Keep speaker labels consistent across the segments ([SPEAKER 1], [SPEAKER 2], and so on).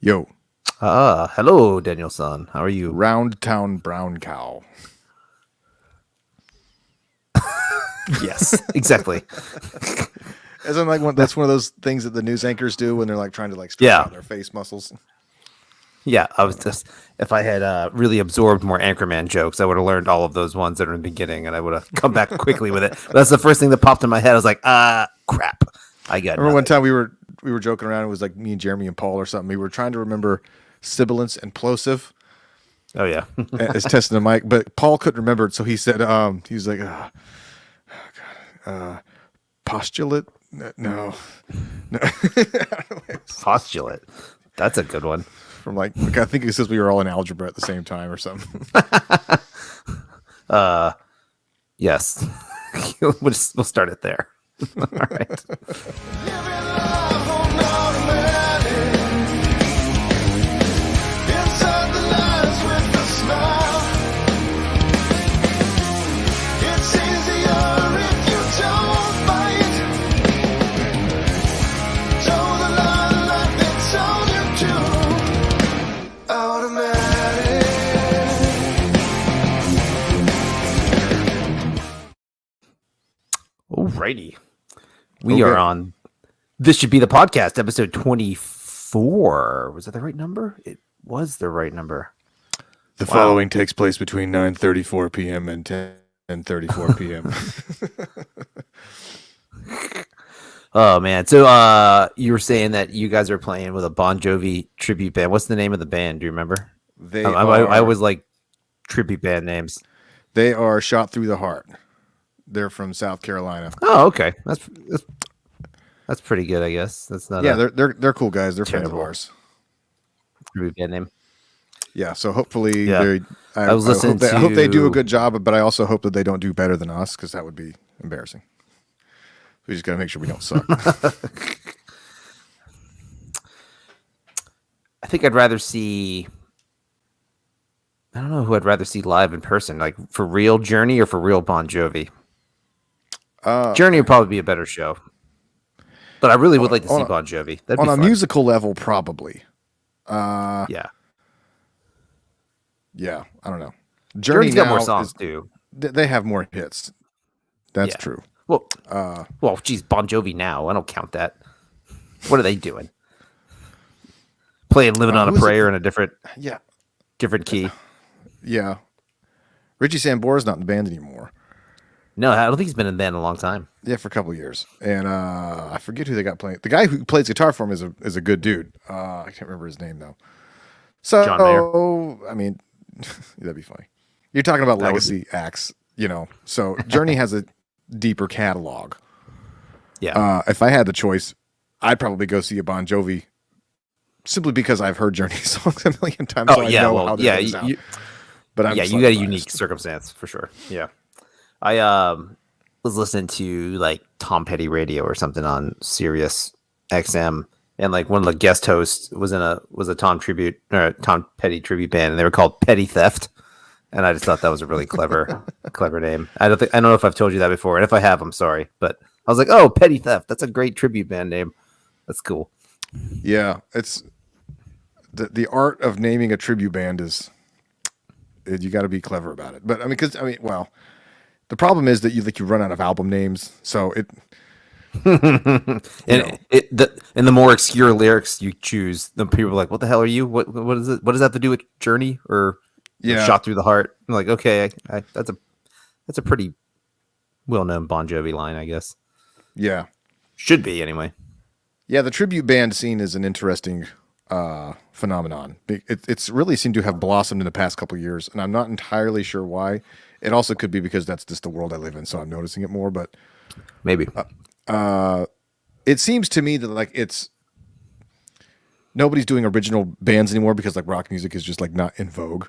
[SPEAKER 1] Yo,
[SPEAKER 2] Hello, Daniel-san. How are you?
[SPEAKER 1] Round Town Brown Cow.
[SPEAKER 2] Yes, exactly.
[SPEAKER 1] Isn't that's one of those things that the news anchors do when they're like trying to like stretch
[SPEAKER 2] Yeah.
[SPEAKER 1] out their face muscles.
[SPEAKER 2] Yeah, I was just if I had really absorbed more Anchorman jokes, I would have learned all of those ones that are in the beginning, and I would have come back quickly with it. But that's the first thing that popped in my head. I was like, crap, I got.
[SPEAKER 1] Remember one
[SPEAKER 2] nothing.
[SPEAKER 1] time we were joking around. It was like me and Jeremy and Paul or something. We were trying to remember sibilance and plosive
[SPEAKER 2] Oh yeah,
[SPEAKER 1] as testing the mic, but Paul couldn't remember it, so he said he was like postulate. No.
[SPEAKER 2] postulate. That's a good one.
[SPEAKER 1] From like I think it says we were all in algebra at the same time or something.
[SPEAKER 2] Yes, we'll start it there. All right. Alrighty. We are on This Should Be the Podcast, episode 24. Was that the right number? It was the right number.
[SPEAKER 1] The following takes place between 9:34 p.m. and 10:34 p.m.
[SPEAKER 2] Oh, man. So you were saying that you guys are playing with a Bon Jovi tribute band. What's the name of the band? Do you remember? I always like tribute band names.
[SPEAKER 1] They are Shot Through the Heart. They're from South Carolina.
[SPEAKER 2] Oh, okay. That's pretty good, I guess. That's not
[SPEAKER 1] they're cool guys. They're
[SPEAKER 2] terrible
[SPEAKER 1] friends of ours.
[SPEAKER 2] tribute band name.
[SPEAKER 1] Yeah, so hopefully
[SPEAKER 2] Yeah.
[SPEAKER 1] I hope they do a good job, but I also hope that they don't do better than us because that would be embarrassing. We just got to make sure we don't suck.
[SPEAKER 2] I think I'd rather see. I don't know who I'd rather see live in person, like for real Journey or for real Bon Jovi. Journey would probably be a better show, but I really would like to see Bon Jovi. That'd
[SPEAKER 1] on
[SPEAKER 2] be
[SPEAKER 1] a
[SPEAKER 2] fun.
[SPEAKER 1] musical level, probably.
[SPEAKER 2] Yeah,
[SPEAKER 1] I don't know.
[SPEAKER 2] Journey's got more
[SPEAKER 1] now
[SPEAKER 2] songs too.
[SPEAKER 1] They have more hits. That's true.
[SPEAKER 2] Well, geez, Bon Jovi now. I don't count that. What are they doing? Playing "Living on a Prayer" in a different key.
[SPEAKER 1] Yeah, Richie Sambora's not in the band anymore.
[SPEAKER 2] No, I don't think he's been in the band in a long time.
[SPEAKER 1] Yeah, for a couple of years, and I forget who they got playing. The guy who plays guitar for him is a good dude. I can't remember his name though. So,
[SPEAKER 2] John Mayer.
[SPEAKER 1] I mean, that'd be funny. You're talking about legacy acts, So Journey has a deeper catalog.
[SPEAKER 2] Yeah.
[SPEAKER 1] If I had the choice, I'd probably go see a Bon Jovi, simply because I've heard Journey songs a million times.
[SPEAKER 2] Oh
[SPEAKER 1] so
[SPEAKER 2] yeah,
[SPEAKER 1] I know
[SPEAKER 2] well,
[SPEAKER 1] how
[SPEAKER 2] yeah,
[SPEAKER 1] sound. But
[SPEAKER 2] you got a unique circumstance for sure. Yeah, I was listening to like Tom Petty radio or something on Sirius XM, and like one of the guest hosts was a Tom Petty tribute band, and they were called Petty Theft, and I just thought that was a really clever name. I don't know if I've told you that before, and if I have, I'm sorry, but I was like, oh, Petty Theft, that's a great tribute band name. That's cool.
[SPEAKER 1] Yeah, it's the art of naming a tribute band is. You got to be clever about it, but the problem is that you run out of album names, so it.
[SPEAKER 2] And the more obscure lyrics you choose, the people are like, "What the hell are you? What is it? What does that have to do with Journey or Shot Through the Heart?" I'm like, okay, that's a pretty well-known Bon Jovi line, I guess.
[SPEAKER 1] Yeah,
[SPEAKER 2] should be anyway.
[SPEAKER 1] Yeah, the tribute band scene is an interesting phenomenon. It's really seemed to have blossomed in the past couple of years, and I'm not entirely sure why. It also could be because that's just the world I live in, so I'm noticing it more. But
[SPEAKER 2] maybe
[SPEAKER 1] it seems to me that it's nobody's doing original bands anymore because rock music is just not in vogue.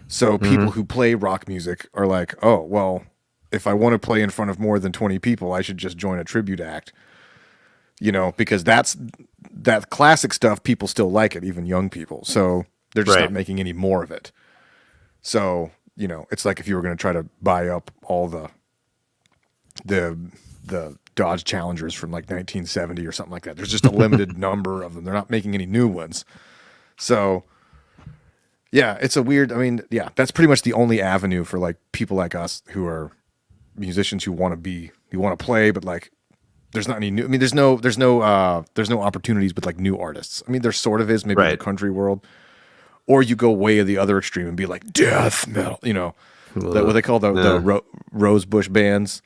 [SPEAKER 1] So people who play rock music are like, oh well, if I want to play in front of more than 20 people, I should just join a tribute act. Because that classic stuff, people still like it, even young people. So they're just not making any more of it. So, it's like if you were going to try to buy up all the Dodge Challengers from 1970 or something like that. There's just a limited number of them. They're not making any new ones. So yeah, it's a weird. I mean, yeah, that's pretty much the only avenue for like people like us who are musicians who want to be, who want to play, but like there's not any new. I mean, there's no opportunities with like new artists. I mean, there sort of is maybe in the
[SPEAKER 2] Right.
[SPEAKER 1] country world, or you go way the other extreme and be like death metal. You know, what they call the rosebush bands.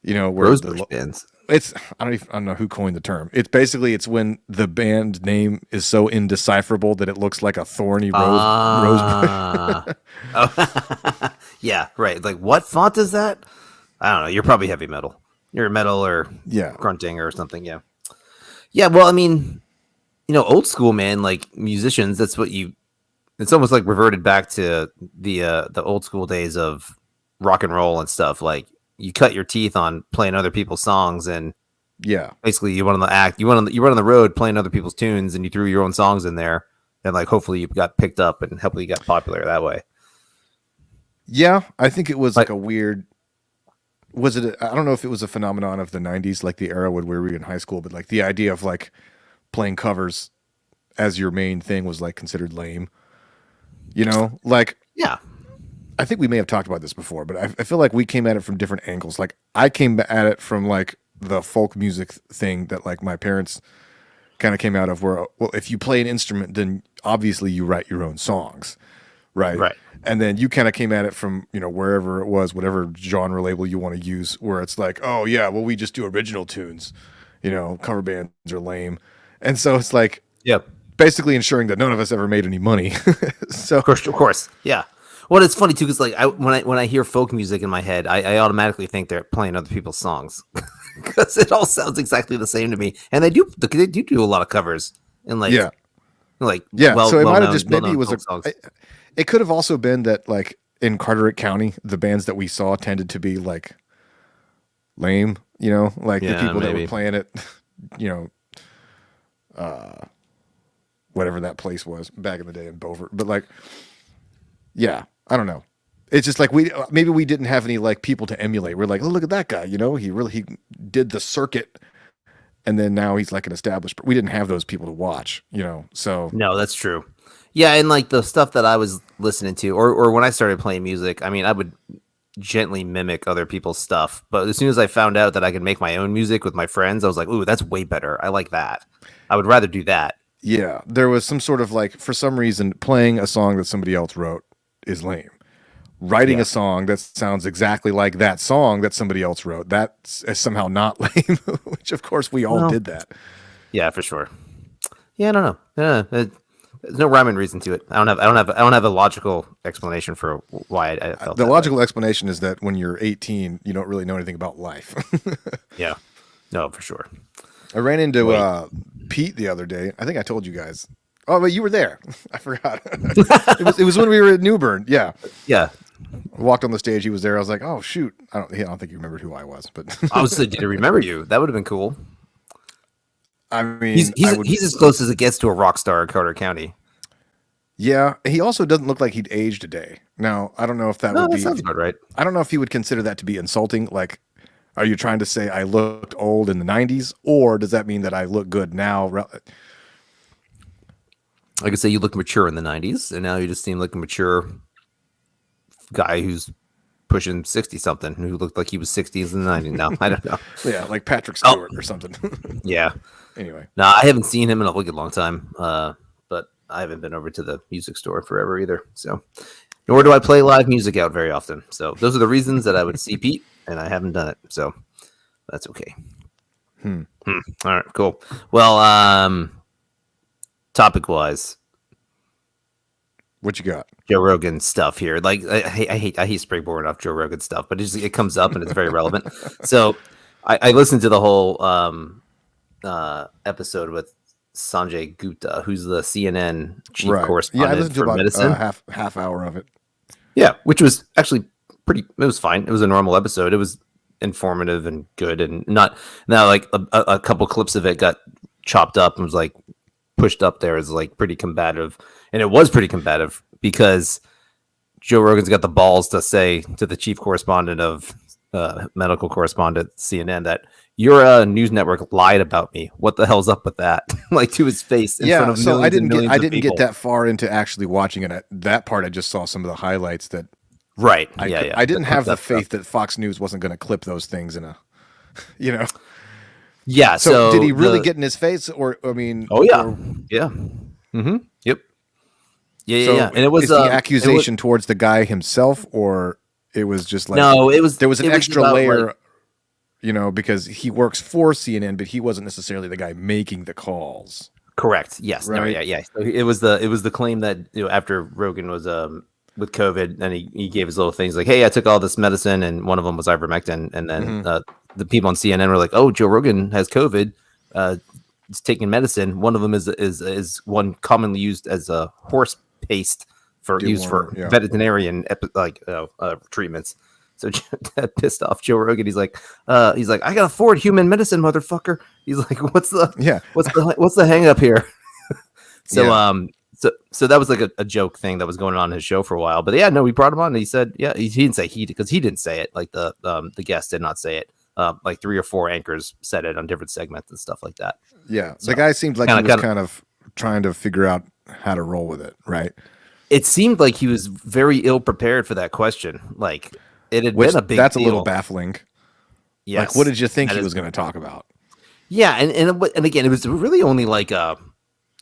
[SPEAKER 1] You know, where
[SPEAKER 2] Rosebush bands.
[SPEAKER 1] it's I don't know who coined the term. It's when the band name is so indecipherable that it looks like a thorny rosebush.
[SPEAKER 2] Oh. Yeah, right. Like, what font is that? I don't know. You're probably heavy metal. You're metal or
[SPEAKER 1] Yeah.
[SPEAKER 2] grunting or something. Yeah. Yeah. Well, I mean, old school, man. Like musicians, that's what you. It's almost like reverted back to the old school days of rock and roll and stuff. Like you cut your teeth on playing other people's songs, and
[SPEAKER 1] Yeah.
[SPEAKER 2] basically you went on the act. You went on the road playing other people's tunes, and you threw your own songs in there, and like hopefully you got picked up and hopefully you got popular that way.
[SPEAKER 1] Yeah, I think it was like a weird. Was it? I don't know if it was a phenomenon of the '90s, like the era when we were in high school, but like the idea of like playing covers as your main thing was like considered lame. You know, like
[SPEAKER 2] Yeah.
[SPEAKER 1] I think we may have talked about this before, but I feel like we came at it from different angles. Like I came at it from like the folk music thing that like my parents kind of came out of, where well, if you play an instrument, then obviously you write your own songs, right?
[SPEAKER 2] Right.
[SPEAKER 1] And then you kind of came at it from wherever it was, whatever genre label you want to use, where it's like, oh yeah, well we just do original tunes, cover bands are lame, and so it's like
[SPEAKER 2] Yep.
[SPEAKER 1] basically ensuring that none of us ever made any money. So
[SPEAKER 2] Of course. Yeah. Well, it's funny too, because like when I hear folk music in my head, I automatically think they're playing other people's songs because it all sounds exactly the same to me. And they do a lot of covers and like
[SPEAKER 1] yeah.
[SPEAKER 2] like
[SPEAKER 1] Yeah, so it might have
[SPEAKER 2] well-known-
[SPEAKER 1] just maybe it
[SPEAKER 2] well-known
[SPEAKER 1] was
[SPEAKER 2] folk songs.
[SPEAKER 1] it could have also been that like in Carteret County, the bands that we saw tended to be like lame, like the
[SPEAKER 2] Yeah,
[SPEAKER 1] people that
[SPEAKER 2] maybe.
[SPEAKER 1] were playing it, whatever that place was back in the day in Beaufort. But like, yeah, I don't know. It's just like maybe we didn't have any like people to emulate. We're like, oh, look at that guy, he did the circuit, and then now he's like an established. But we didn't have those people to watch, So
[SPEAKER 2] No, that's true. Yeah, and like the stuff that I was listening to, or when I started playing music, I mean, I would gently mimic other people's stuff. But as soon as I found out that I could make my own music with my friends, I was like, ooh, that's way better. I like that. I would rather do that.
[SPEAKER 1] yeah, there was some sort of like, for some reason, playing a song that somebody else wrote is lame. Writing
[SPEAKER 2] Yeah.
[SPEAKER 1] a song that sounds exactly like that song that somebody else wrote, that's somehow not lame, which of course we all
[SPEAKER 2] Well,
[SPEAKER 1] did that.
[SPEAKER 2] Yeah, for sure. Yeah, I don't know. Yeah, there's no rhyme and reason to it. I don't have a logical explanation for why I felt
[SPEAKER 1] The
[SPEAKER 2] that way.
[SPEAKER 1] logical explanation is that when you're 18, you don't really know anything about life.
[SPEAKER 2] Yeah, no, for sure.
[SPEAKER 1] I ran into
[SPEAKER 2] Wait.
[SPEAKER 1] Pete the other day. I think I told you guys. Oh, but you were there. I forgot. It was when we were at Newbern. Yeah.
[SPEAKER 2] Yeah,
[SPEAKER 1] I walked on the stage. He was there. I was like, oh, shoot. I don't think you remembered who I was, but
[SPEAKER 2] I was did I remember you? That would have been cool.
[SPEAKER 1] I mean,
[SPEAKER 2] He's as close as it gets to a rock star in Carter County.
[SPEAKER 1] yeah. He also doesn't look like he'd aged a day. Now, I don't know if that
[SPEAKER 2] No,
[SPEAKER 1] would
[SPEAKER 2] that
[SPEAKER 1] be,
[SPEAKER 2] sounds about right.
[SPEAKER 1] I don't know if he would consider that to be insulting. Like, are you trying to say I looked old in the 90s, or does that mean that I look good now?
[SPEAKER 2] I could say you looked mature in the '90s, and now you just seem like a mature guy who's pushing 60 something, who looked like he was 60s in the '90s. Now I don't know.
[SPEAKER 1] Yeah, like Patrick
[SPEAKER 2] Oh.
[SPEAKER 1] Stewart or something.
[SPEAKER 2] Yeah,
[SPEAKER 1] Anyway.
[SPEAKER 2] no, I haven't seen him in a wicked long time. But I haven't been over to the music store forever either. So, nor do I play live music out very often. So those are the reasons that I would see Pete, and I haven't done it. So that's okay. All right, cool. Well, topic wise,
[SPEAKER 1] What you got?
[SPEAKER 2] Joe Rogan stuff here. Like I hate springboarding off Joe Rogan stuff, but it comes up and it's very relevant. So I listened to the whole episode with Sanjay Gupta, who's the CNN chief
[SPEAKER 1] Yeah, I
[SPEAKER 2] correspondent
[SPEAKER 1] listened to
[SPEAKER 2] for
[SPEAKER 1] about
[SPEAKER 2] medicine.
[SPEAKER 1] half hour of it.
[SPEAKER 2] Yeah, which was actually it was fine. It was a normal episode. It was informative and good, and not now like a couple clips of it got chopped up and was like pushed up there as like pretty combative, and it was pretty combative because Joe Rogan's got the balls to say to the chief correspondent of medical correspondent CNN that your news network lied about me. What the hell's up with that? Like to his face in front of
[SPEAKER 1] so
[SPEAKER 2] millions and millions
[SPEAKER 1] I
[SPEAKER 2] of
[SPEAKER 1] didn't
[SPEAKER 2] people.
[SPEAKER 1] get that far into actually watching it. That part I just saw some of the highlights that
[SPEAKER 2] Right.
[SPEAKER 1] I didn't have the
[SPEAKER 2] That stuff.
[SPEAKER 1] faith that Fox News wasn't going to clip those things in a, you know.
[SPEAKER 2] Yeah.
[SPEAKER 1] So did he really
[SPEAKER 2] the-
[SPEAKER 1] get in his face, or I mean?
[SPEAKER 2] Oh yeah.
[SPEAKER 1] or-
[SPEAKER 2] Yeah. Mm-hmm. Yep. Yeah.
[SPEAKER 1] so
[SPEAKER 2] Yeah. And it was
[SPEAKER 1] is the accusation towards the guy himself, or it was just like
[SPEAKER 2] no. It was
[SPEAKER 1] there was an
[SPEAKER 2] it
[SPEAKER 1] extra
[SPEAKER 2] about,
[SPEAKER 1] layer,
[SPEAKER 2] like-
[SPEAKER 1] you know, because he works for CNN, but he wasn't necessarily the guy making the calls.
[SPEAKER 2] Correct. Yes. No,
[SPEAKER 1] Right.
[SPEAKER 2] yeah. So it was the claim that after Rogan was with COVID, and he gave his little things like, "Hey, I took all this medicine, and one of them was ivermectin," and then the people on CNN were like, "Oh, Joe Rogan has COVID. He's taking medicine. One of them is one commonly used as a horse paste for
[SPEAKER 1] Dewormer,
[SPEAKER 2] veterinarian treatments." So that pissed off Joe Rogan. He's like, I can afford human medicine, motherfucker. He's like, what's the hang up here? So that was like a joke thing that was going on in his show for a while. But yeah, no, we brought him on and he said, yeah, he didn't say because he didn't say it. Like the guest did not say it. Like 3 or 4 anchors said it on different segments and stuff like that.
[SPEAKER 1] Yeah.
[SPEAKER 2] So,
[SPEAKER 1] the guy seemed like he was kind of trying to figure out how to roll with it. Right.
[SPEAKER 2] It seemed like he was very ill prepared for that question. Like it had been a big
[SPEAKER 1] that's
[SPEAKER 2] deal.
[SPEAKER 1] a little baffling.
[SPEAKER 2] Yes.
[SPEAKER 1] Like, what did you think he was going to talk about?
[SPEAKER 2] Yeah. And again, it was really only like a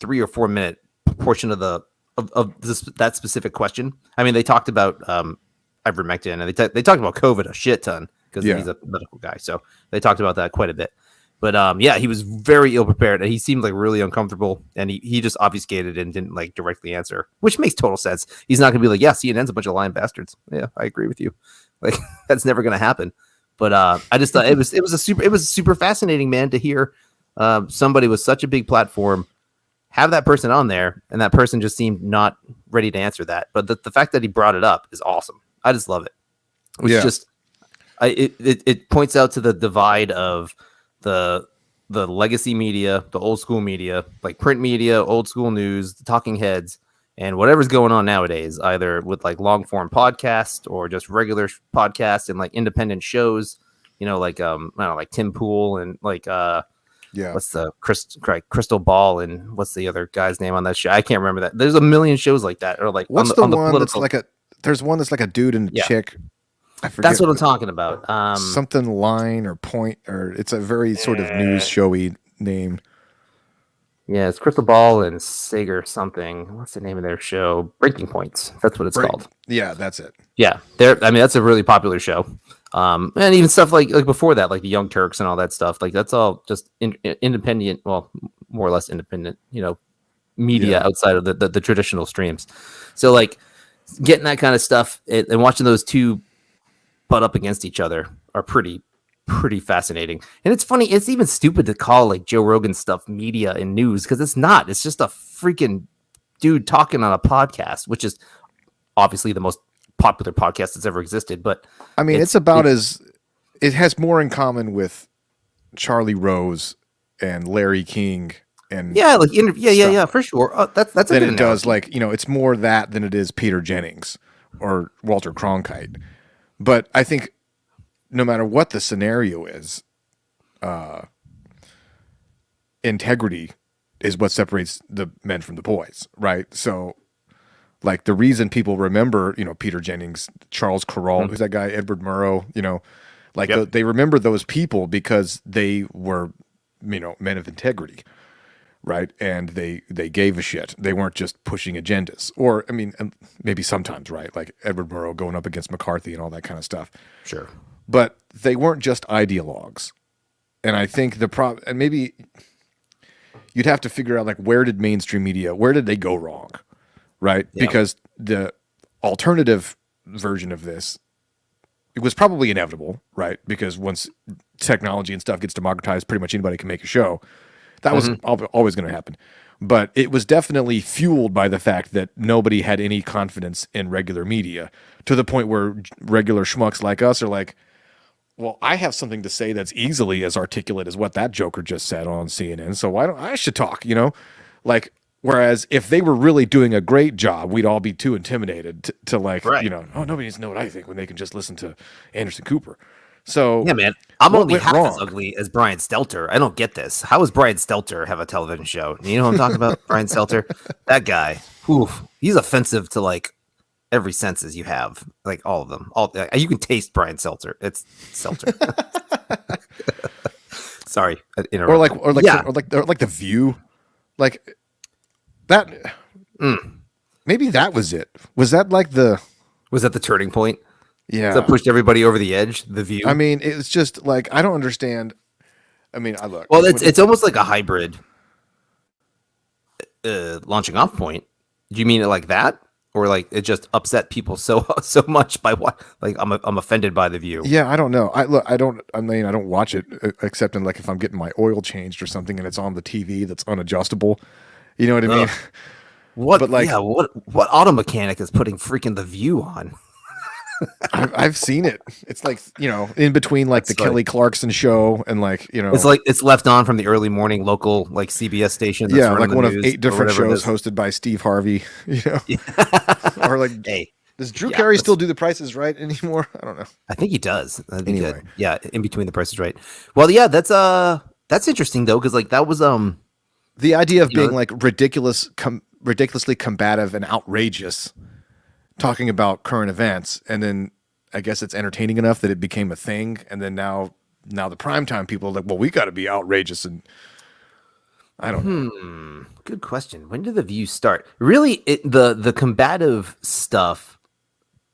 [SPEAKER 2] 3 or 4 minute portion of that specific question. I mean, they talked about ivermectin, and they talked about COVID a shit ton because he's a medical guy. So they talked about that quite a bit. But yeah, he was very ill prepared, and he seemed like really uncomfortable, and he just obfuscated and didn't like directly answer, which makes total sense. He's not gonna be like, yeah, CNN's a bunch of lying bastards. Yeah, I agree with you. Like that's never gonna happen. But I just thought it was super fascinating, man, to hear somebody with such a big platform have that person on there, and that person just seemed not ready to answer that. But the fact that he brought it up is awesome. I just love it. Which just it points out to the divide of the legacy media, the old school media, like print media, old school news, the talking heads, and whatever's going on nowadays, either with like long form podcasts or just regular podcasts and like independent shows, you know, like I don't know, like Tim Pool and like what's the Crystal Ball and what's the other guy's name on that show? I can't remember that. There's a million shows like that, or like
[SPEAKER 1] what's
[SPEAKER 2] on
[SPEAKER 1] the
[SPEAKER 2] the
[SPEAKER 1] one
[SPEAKER 2] political...
[SPEAKER 1] that's like there's one that's like a dude and a chick. I forget.
[SPEAKER 2] That's what I'm talking about.
[SPEAKER 1] Something line or point, or it's a very sort of news showy name.
[SPEAKER 2] Yeah, it's Crystal Ball and Sager something. What's the name of their show? Breaking Points. That's what it's called.
[SPEAKER 1] Yeah, that's it.
[SPEAKER 2] Yeah, that's a really popular show. And even stuff like before that, like the Young Turks and all that stuff. Like that's all just independent, well, more or less independent, you know, media outside of the traditional streams. So like getting that kind of stuff and watching those two butt up against each other are pretty fascinating. And it's funny, it's even stupid to call like Joe Rogan stuff media and news, because it's not. It's just a freaking dude talking on a podcast, which is obviously the most popular podcast that's ever existed. But
[SPEAKER 1] I mean, it has more in common with Charlie Rose and Larry King and
[SPEAKER 2] for sure. That's
[SPEAKER 1] than it does like, you know, it's more that than it is Peter Jennings or Walter Cronkite. But I think no matter what the scenario is, integrity is what separates the men from the boys, right? So, like, the reason people remember, you know, Peter Jennings, Charles Kuralt, who's that guy, Edward Murrow, you know, like they remember those people because they were, you know, men of integrity, right? And they gave a shit. They weren't just pushing agendas. Or, I mean, maybe sometimes, right? Like Edward Murrow going up against McCarthy and all that kind of stuff.
[SPEAKER 2] Sure.
[SPEAKER 1] But they weren't just ideologues. And I think and maybe you'd have to figure out, like, where did mainstream media, where did they go wrong, right? Yeah. Because the alternative version of this, it was probably inevitable, right? Because once technology and stuff gets democratized, pretty much anybody can make a show. That was always going to happen. But it was definitely fueled by the fact that nobody had any confidence in regular media, to the point where regular schmucks like us are like, well, I have something to say that's easily as articulate as what that joker just said on CNN, so why don't I should talk, you know? Like, whereas if they were really doing a great job, we'd all be too intimidated to like, you know, oh, nobody needs to know what I think when they can just listen to Anderson Cooper. So
[SPEAKER 2] Yeah, man. I'm
[SPEAKER 1] what
[SPEAKER 2] only
[SPEAKER 1] went
[SPEAKER 2] half as
[SPEAKER 1] wrong?
[SPEAKER 2] ugly as Brian Stelter. I don't get this. How does Brian Stelter have a television show? You know what I'm talking about? Brian Stelter? That guy. Oof, he's offensive to like every senses you have. Like all of them. All you can taste Brian Stelter. It's Stelter. Sorry. I interrupted. Yeah.
[SPEAKER 1] Or like the View, like that. Maybe that was it. Was that like the?
[SPEAKER 2] Was that the turning point?
[SPEAKER 1] Yeah.
[SPEAKER 2] That pushed everybody over the edge. The View.
[SPEAKER 1] I mean, it's just like I don't understand. I mean, I look.
[SPEAKER 2] Well, it's almost like a hybrid launching off point. Do you mean it like that, or like it just upset people so much by what? Like I'm offended by the View.
[SPEAKER 1] Yeah, I don't know. I mean, I don't watch it except in like if I'm getting my oil changed or something and it's on the TV that's unadjustable. You know what I mean?
[SPEAKER 2] What?
[SPEAKER 1] But like,
[SPEAKER 2] yeah, what auto mechanic is putting freaking the View on?
[SPEAKER 1] I've seen it. It's like, you know, in between like
[SPEAKER 2] That's
[SPEAKER 1] the Kelly Clarkson show and like, you know,
[SPEAKER 2] It's like it's left on from the early morning local like CBS station. That's
[SPEAKER 1] yeah,
[SPEAKER 2] running
[SPEAKER 1] like
[SPEAKER 2] the
[SPEAKER 1] one of
[SPEAKER 2] news
[SPEAKER 1] 8
[SPEAKER 2] or
[SPEAKER 1] different
[SPEAKER 2] whatever it
[SPEAKER 1] shows
[SPEAKER 2] is.
[SPEAKER 1] hosted by Steve Harvey, you know, or like,
[SPEAKER 2] Hey,
[SPEAKER 1] does Drew
[SPEAKER 2] yeah,
[SPEAKER 1] Carey
[SPEAKER 2] that's-
[SPEAKER 1] still do The Price is Right anymore? I don't know.
[SPEAKER 2] I think he does. That'd be
[SPEAKER 1] Anyway.
[SPEAKER 2] good. Yeah, in between the prices, right? Well, yeah, that's interesting though, because like that was
[SPEAKER 1] The idea of
[SPEAKER 2] You know,
[SPEAKER 1] being like ridiculously combative and outrageous, talking about current events, and then I guess it's entertaining enough that it became a thing, and then now the primetime people are like, well, we got to be outrageous, and I don't know.
[SPEAKER 2] good question. When did the View start? Really, the combative stuff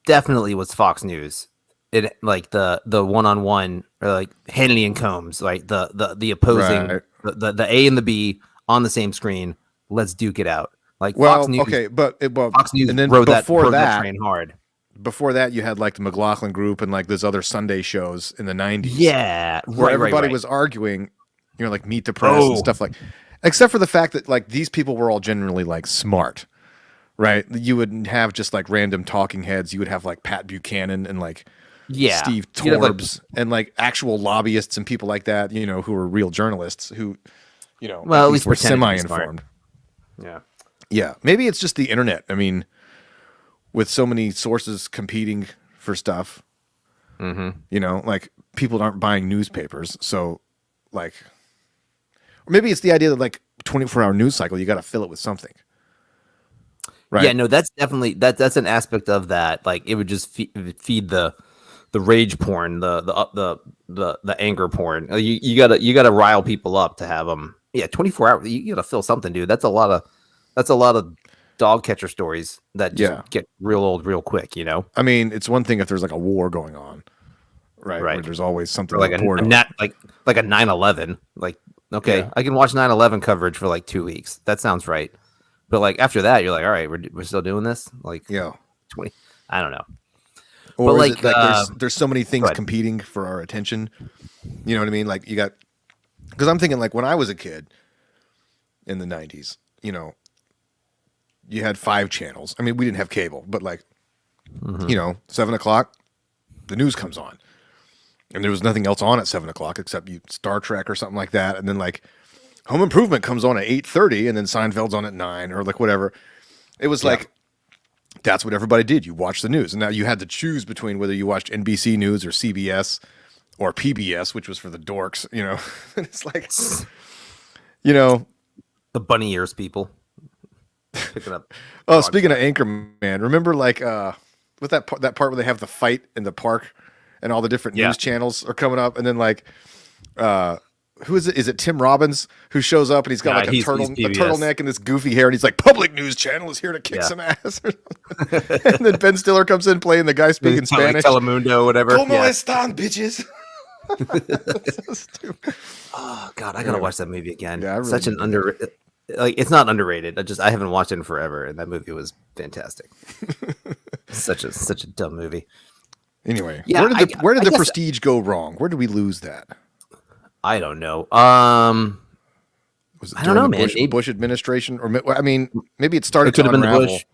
[SPEAKER 2] definitely was Fox News. It like the one-on-one or like Hannity and Combs, like the opposing
[SPEAKER 1] Right.
[SPEAKER 2] the A and the B on the same screen. Let's duke it out. Like
[SPEAKER 1] Well,
[SPEAKER 2] Fox News.
[SPEAKER 1] okay, but
[SPEAKER 2] Fox News
[SPEAKER 1] and then
[SPEAKER 2] rode that
[SPEAKER 1] before
[SPEAKER 2] that
[SPEAKER 1] that,
[SPEAKER 2] train hard.
[SPEAKER 1] before that, you had like the McLaughlin Group and like those other Sunday shows in the 90s.
[SPEAKER 2] Yeah,
[SPEAKER 1] where everybody
[SPEAKER 2] right.
[SPEAKER 1] was arguing, you know, like Meet the Press and
[SPEAKER 2] Oh.
[SPEAKER 1] stuff like, except for the fact that like these people were all generally like smart, right? You wouldn't have just like random talking heads. You would have like Pat Buchanan and like Steve
[SPEAKER 2] You'd have, like,
[SPEAKER 1] Torbs and like actual lobbyists and people like that, you know, who were real journalists who, you know,
[SPEAKER 2] Well, at least
[SPEAKER 1] were
[SPEAKER 2] pretended to be smart.
[SPEAKER 1] semi-informed.
[SPEAKER 2] Yeah.
[SPEAKER 1] Yeah, maybe it's just the internet. I mean, with so many sources competing for stuff, you know, like people aren't buying newspapers, so like, or maybe it's the idea that like 24-hour news cycle, you got to fill it with something, right?
[SPEAKER 2] Yeah, no, that's definitely that's an aspect of that. Like it would just feed the rage porn, the anger porn. You gotta rile people up to have them. Yeah, 24 hours. You gotta fill something, dude. That's a lot of dog catcher stories that just get real old real quick. You know,
[SPEAKER 1] I mean, it's one thing if there's like a war going on, right?
[SPEAKER 2] Right.
[SPEAKER 1] Where there's always something
[SPEAKER 2] or like
[SPEAKER 1] to report on.
[SPEAKER 2] like a 9/11. Like okay,
[SPEAKER 1] Yeah.
[SPEAKER 2] I can watch 9/11 coverage for like 2 weeks. That sounds right. But like after that, you're like, all right, we're still doing this. Like
[SPEAKER 1] Yeah.
[SPEAKER 2] 20. I don't know.
[SPEAKER 1] Or
[SPEAKER 2] But,
[SPEAKER 1] is
[SPEAKER 2] like,
[SPEAKER 1] it like there's so many things
[SPEAKER 2] ahead.
[SPEAKER 1] competing for our attention. You know what I mean? Like you got, because I'm thinking like when I was a kid in the 90s, you know, you had 5 channels. I mean, we didn't have cable, but like, you know, 7:00, the news comes on. And there was nothing else on at 7:00 except Star Trek or something like that. And then like Home Improvement comes on at 8:30 and then Seinfeld's on at 9 or like whatever. It was like, that's what everybody did. You watched the news. And now you had to choose between whether you watched NBC News or CBS or PBS, which was for the dorks, you know. It's like, you know.
[SPEAKER 2] The bunny ears people picking up.
[SPEAKER 1] Oh, speaking of Anchorman, remember like with that part where they have the fight in the park and all the different news channels are coming up, and then like who is it? Is it Tim Robbins who shows up and he's got like a
[SPEAKER 2] he's
[SPEAKER 1] turtleneck and this goofy hair, and he's like, "Public news channel is here to kick some ass." And then Ben Stiller comes in playing the guy speaking Spanish.
[SPEAKER 2] Telemundo, whatever.
[SPEAKER 1] Como están, bitches? So stupid.
[SPEAKER 2] Oh God, I gotta watch that movie again.
[SPEAKER 1] Yeah, I really
[SPEAKER 2] Such an like it's not underrated. I haven't watched it in forever, and that movie was fantastic. such a dumb movie.
[SPEAKER 1] Anyway,
[SPEAKER 2] Yeah,
[SPEAKER 1] where did
[SPEAKER 2] I
[SPEAKER 1] the
[SPEAKER 2] guess-
[SPEAKER 1] Prestige go wrong? Where did we lose that?
[SPEAKER 2] I don't know.
[SPEAKER 1] Was it
[SPEAKER 2] I don't
[SPEAKER 1] during
[SPEAKER 2] know,
[SPEAKER 1] the
[SPEAKER 2] man. Maybe-
[SPEAKER 1] Bush administration, or I mean, maybe it started
[SPEAKER 2] It could
[SPEAKER 1] to
[SPEAKER 2] have been the
[SPEAKER 1] unravel.
[SPEAKER 2] Bush.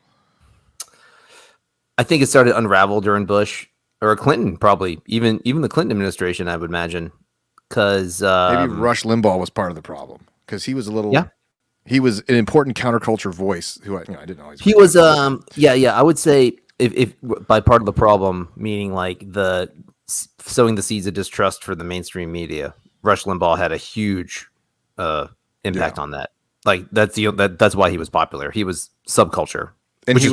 [SPEAKER 2] I think it started to unravel during Bush or Clinton, probably even the Clinton administration. I would imagine because
[SPEAKER 1] Maybe Rush Limbaugh was part of the problem because he was a little.
[SPEAKER 2] Yeah.
[SPEAKER 1] He was an important counterculture voice who I didn't always.
[SPEAKER 2] he was I would say if by part of the problem meaning like the sowing the seeds of distrust for the mainstream media. Rush Limbaugh had a huge impact on that. Like that's why he was popular. He was subculture,
[SPEAKER 1] and he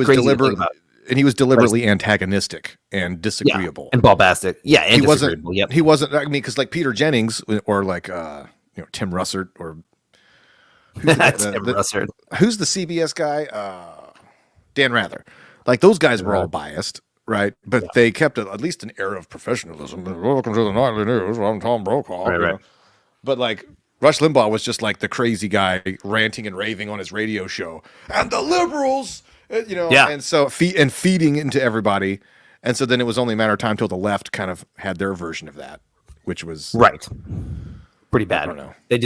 [SPEAKER 1] was deliberately antagonistic and disagreeable
[SPEAKER 2] and bombastic. Yeah, and
[SPEAKER 1] he wasn't.
[SPEAKER 2] Yep.
[SPEAKER 1] He wasn't. I mean, because like Peter Jennings or like Tim Russert or
[SPEAKER 2] Tim Russert.
[SPEAKER 1] Who's the CBS guy? Dan Rather. Like those guys were all biased, right? But they kept at least an air of professionalism. Welcome to the Nightly News. I'm Tom Brokaw.
[SPEAKER 2] Right.
[SPEAKER 1] But like Rush Limbaugh was just like the crazy guy ranting and raving on his radio show, and the liberals, and so feeding into everybody. And so then it was only a matter of time till the left kind of had their version of that, which was
[SPEAKER 2] pretty bad.
[SPEAKER 1] I don't know.
[SPEAKER 2] They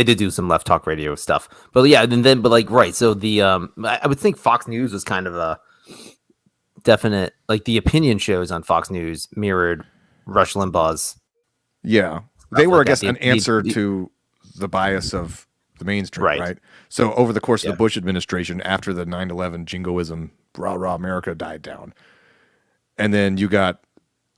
[SPEAKER 2] did do some left talk radio stuff, but yeah, so the I would think Fox News was kind of a definite, like the opinion shows on Fox News mirrored Rush Limbaugh's.
[SPEAKER 1] Yeah, they were, I guess, an answer to the bias of the mainstream, right? So over the course of the Bush administration, after the 9/11 jingoism, rah rah America died down, and then you got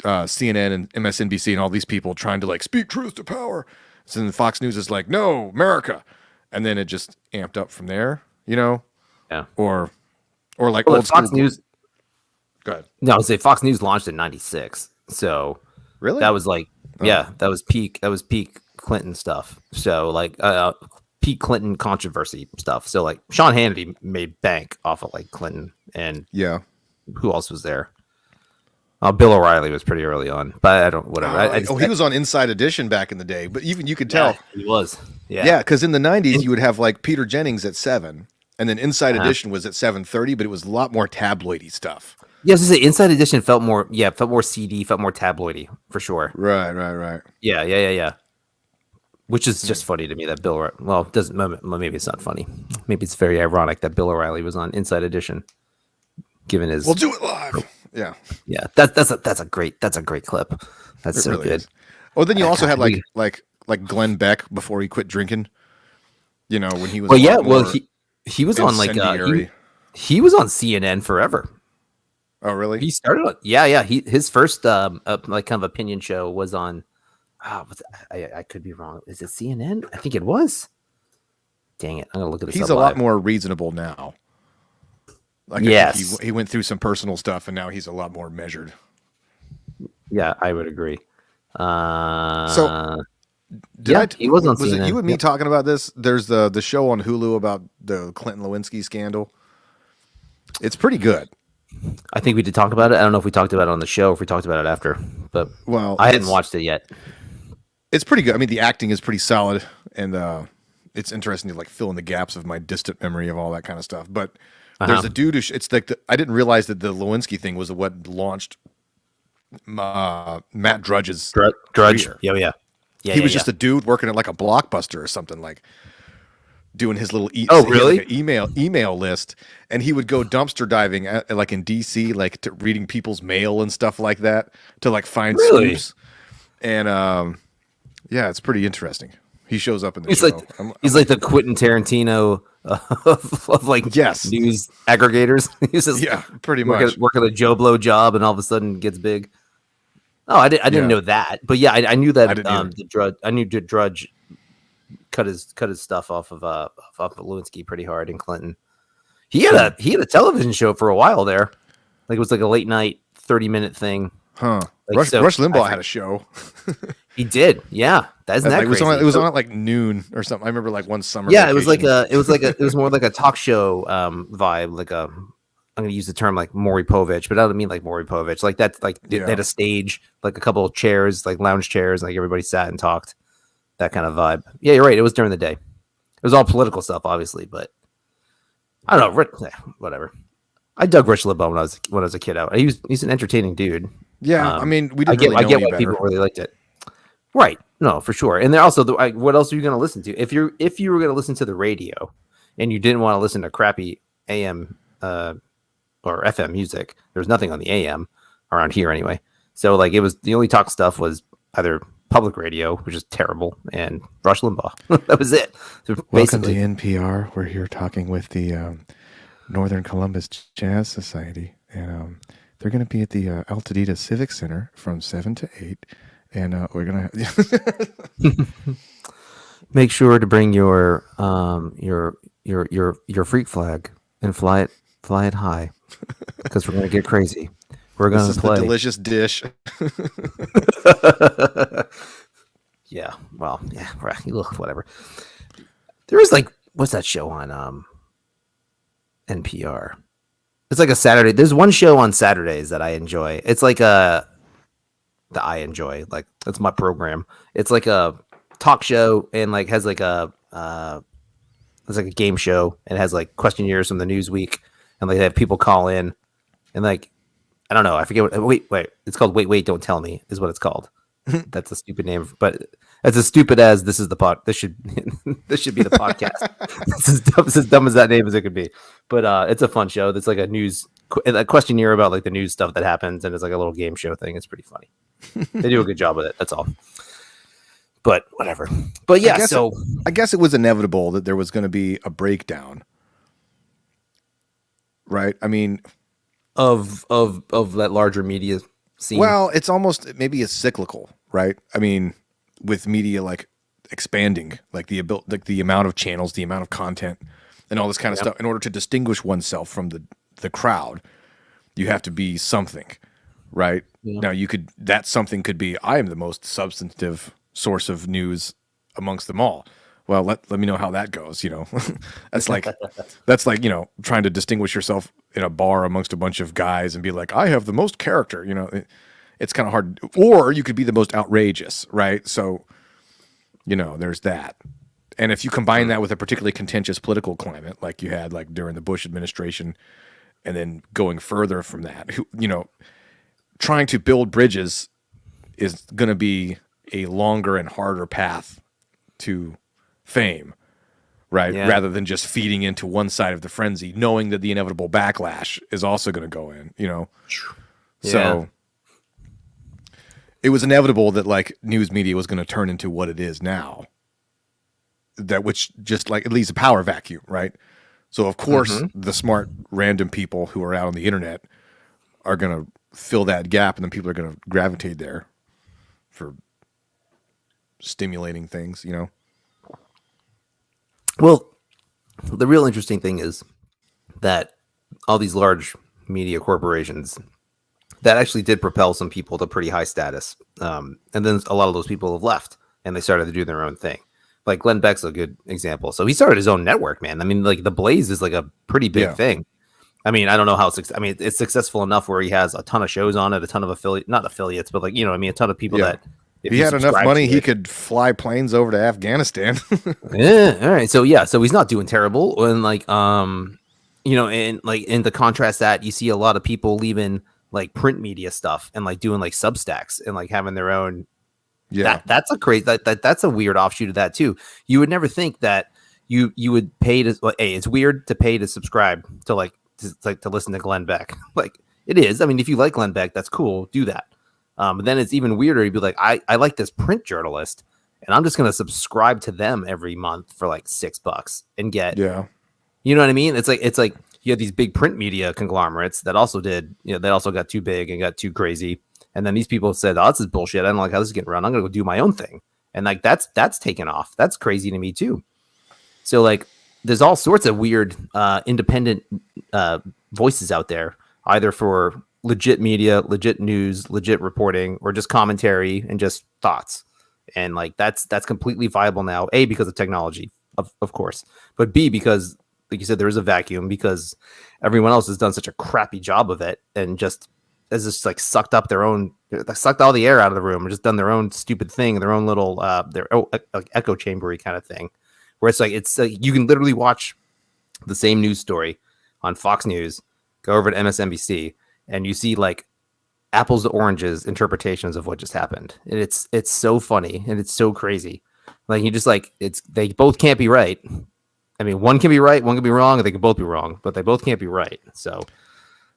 [SPEAKER 1] CNN and MSNBC and all these people trying to like speak truth to power. So then Fox News is like, no, America, and then it just amped up from there,
[SPEAKER 2] Yeah.
[SPEAKER 1] Or like old
[SPEAKER 2] Fox
[SPEAKER 1] school
[SPEAKER 2] News.
[SPEAKER 1] Go ahead.
[SPEAKER 2] No, I would say Fox News launched in '96, so
[SPEAKER 1] really
[SPEAKER 2] that was like that was peak Clinton stuff. So like peak Clinton controversy stuff. So like Sean Hannity made bank off of like Clinton, and who else was there? Bill O'Reilly was pretty early on, but I don't whatever.
[SPEAKER 1] He was on Inside Edition back in the day, but even you could tell
[SPEAKER 2] he was.
[SPEAKER 1] Yeah, because in the '90s you would have like Peter Jennings at 7, and then Inside Edition was at 7:30, but it was a lot more tabloidy stuff.
[SPEAKER 2] Yeah, I was gonna say Inside Edition felt more seedy, felt more tabloidy for sure.
[SPEAKER 1] Right.
[SPEAKER 2] Yeah. Which is just funny to me that Bill. Well, doesn't maybe it's not funny. Maybe it's very ironic that Bill O'Reilly was on Inside Edition, given his.
[SPEAKER 1] We'll do it live. Yeah.
[SPEAKER 2] That's a great clip. That's so really good. Is.
[SPEAKER 1] Oh, then you also had like Glenn Beck before he quit drinking. When he was.
[SPEAKER 2] Well, he was on like he was on CNN forever.
[SPEAKER 1] Oh, really?
[SPEAKER 2] He started on his first like kind of opinion show was on. I could be wrong. Is it CNN? I think it was. Dang it! I'm gonna look at this.
[SPEAKER 1] He's a lot more reasonable now. Like yes, he went through some personal stuff, and now he's a lot more measured.
[SPEAKER 2] Yeah, I would agree.
[SPEAKER 1] So,
[SPEAKER 2] he was on CNN.
[SPEAKER 1] Was it you and me talking about this? There's the show on Hulu about the Clinton Lewinsky scandal. It's pretty good.
[SPEAKER 2] I think we did talk about it. I don't know if we talked about it on the show, or if we talked about it after, but I hadn't watched it yet.
[SPEAKER 1] It's pretty good. I mean, the acting is pretty solid, and it's interesting to like fill in the gaps of my distant memory of all that kind of stuff. But there's a dude who it's like I didn't realize that the Lewinsky thing was what launched Matt Drudge's career.
[SPEAKER 2] Yeah.
[SPEAKER 1] He was just a dude working at like a Blockbuster or something, like doing his little email list, and he would go dumpster diving like in DC, like to reading people's mail and stuff like that to like find scoops. And it's pretty interesting. He shows up in the show.
[SPEAKER 2] He's like the Quentin Tarantino of like news aggregators. He's just
[SPEAKER 1] pretty much
[SPEAKER 2] working a Joe Blow job, and all of a sudden gets big. Oh, I didn't know that, but I knew that I knew Drudge cut his stuff off of Lewinsky pretty hard in Clinton. He had a television show for a while there, like it was like a late night 30-minute thing.
[SPEAKER 1] Huh? Like, Rush Limbaugh had a show.
[SPEAKER 2] He did, yeah. That's that
[SPEAKER 1] crazy. It was on at like noon or something. I remember like one summer.
[SPEAKER 2] Yeah, vacation. it was more like a talk show vibe. Like I'm going to use the term like Maury Povich, but I don't mean like Maury Povich. Like that's like they had a stage, like a couple of chairs, like lounge chairs, like everybody sat and talked. That kind of vibe. Yeah, you're right. It was during the day. It was all political stuff, obviously, but I don't know. Whatever. I dug Rush Limbaugh when I was a kid. Out. He's an entertaining dude.
[SPEAKER 1] Yeah, I mean, we didn't really know
[SPEAKER 2] I get why people really liked it. Right. No, for sure. And they're also what else are you going to listen to? If you were going to listen to the radio and you didn't want to listen to crappy AM or FM music, there was nothing on the AM around here anyway. So like it was the only talk stuff was either public radio, which is terrible, and Rush Limbaugh. That was it. So
[SPEAKER 1] welcome to NPR. We're here talking with the Northern Columbus Jazz Society, and they're going to be at the Altadena Civic Center from 7 to 8, and we're going to
[SPEAKER 2] Make sure to bring your freak flag and fly it high, because we're gonna get crazy. We're gonna
[SPEAKER 1] this is
[SPEAKER 2] play
[SPEAKER 1] the delicious dish.
[SPEAKER 2] Yeah, well, yeah, right. Ugh, whatever. There was like, what's that show on NPR? It's like a Saturday. There's one show on Saturdays that I enjoy. It's like that I enjoy. Like, that's my program. It's like a talk show, and like has like it's like a game show, and it has like questionnaires from the news week, and like they have people call in, and like, I don't know, I forget what. Wait, it's called Wait, Don't Tell Me is what it's called. That's a stupid name, but it's as stupid as this is the pod. This should this should be the podcast. It's as dumb as that name as it could be, but it's a fun show. That's like a questionnaire about like the news stuff that happens, and it's like a little game show thing. It's pretty funny. They do a good job with it. That's all. But whatever. But yeah,
[SPEAKER 1] I guess it was inevitable that there was going to be a breakdown, right? I mean,
[SPEAKER 2] of that larger media scene.
[SPEAKER 1] Well, it's almost maybe it's cyclical, right? I mean, with media like expanding, like the amount of channels, the amount of content, and all this kind of stuff. In order to distinguish oneself from the crowd, you have to be something, right? Yeah. Now that something could be, I am the most substantive source of news amongst them all. Well, let me know how that goes. That's like trying to distinguish yourself in a bar amongst a bunch of guys and be like, I have the most character. It's kind of hard. Or you could be the most outrageous, right? So, there's that. And if you combine that with a particularly contentious political climate, like you had like during the Bush administration, and then going further from that, trying to build bridges is going to be a longer and harder path to fame, right? Yeah. Rather than just feeding into one side of the frenzy, knowing that the inevitable backlash is also going to go in, Yeah. So it was inevitable that like news media was going to turn into what it is now. Which just like it leaves a power vacuum, right? So of course the smart random people who are out on the internet are going to fill that gap, and then people are going to gravitate there for stimulating things,
[SPEAKER 2] Well, the real interesting thing is that all these large media corporations that actually did propel some people to pretty high status, and then a lot of those people have left and they started to do their own thing. Like Glenn Beck's a good example. So he started his own network, man. I mean, like The Blaze is like a pretty big thing. I mean, I don't know how it's successful enough where he has a ton of shows on it, a ton of not affiliates, but like, a ton of people that
[SPEAKER 1] if he had enough money, he could fly planes over to Afghanistan.
[SPEAKER 2] Yeah. All right. So he's not doing terrible. And like, and like in the contrast that you see a lot of people leaving like print media stuff and like doing like Substacks and like having their own. Yeah. That's a crazy, that's a weird offshoot of that too. You would never think that you would pay to, it's weird to pay to subscribe to to listen to Glenn Beck. Like it is. I mean, if you like Glenn Beck, that's cool. Do that. But then it's even weirder. You'd be like, I like this print journalist, and I'm just going to subscribe to them every month for like $6 and get, you know what I mean? It's like you have these big print media conglomerates that also did, they also got too big and got too crazy. And then these people said, oh, this is bullshit. I don't like how this is getting run. I'm going to go do my own thing. And like, that's taken off. That's crazy to me too. So like, there's all sorts of weird, independent voices out there, either for legit media, legit news, legit reporting, or just commentary and just thoughts. And like, that's completely viable now. A, because of technology, of course, but B, because like you said, there is a vacuum because everyone else has done such a crappy job of it and just has just like sucked all the air out of the room and just done their own stupid thing, their own little, echo chambery kind of thing, where it's like, you can literally watch the same news story on Fox News, go over to MSNBC, and you see like apples to oranges interpretations of what just happened. And it's so funny and it's so crazy. Like you just like, they both can't be right. I mean, one can be right, one can be wrong, they can both be wrong, but they both can't be right. So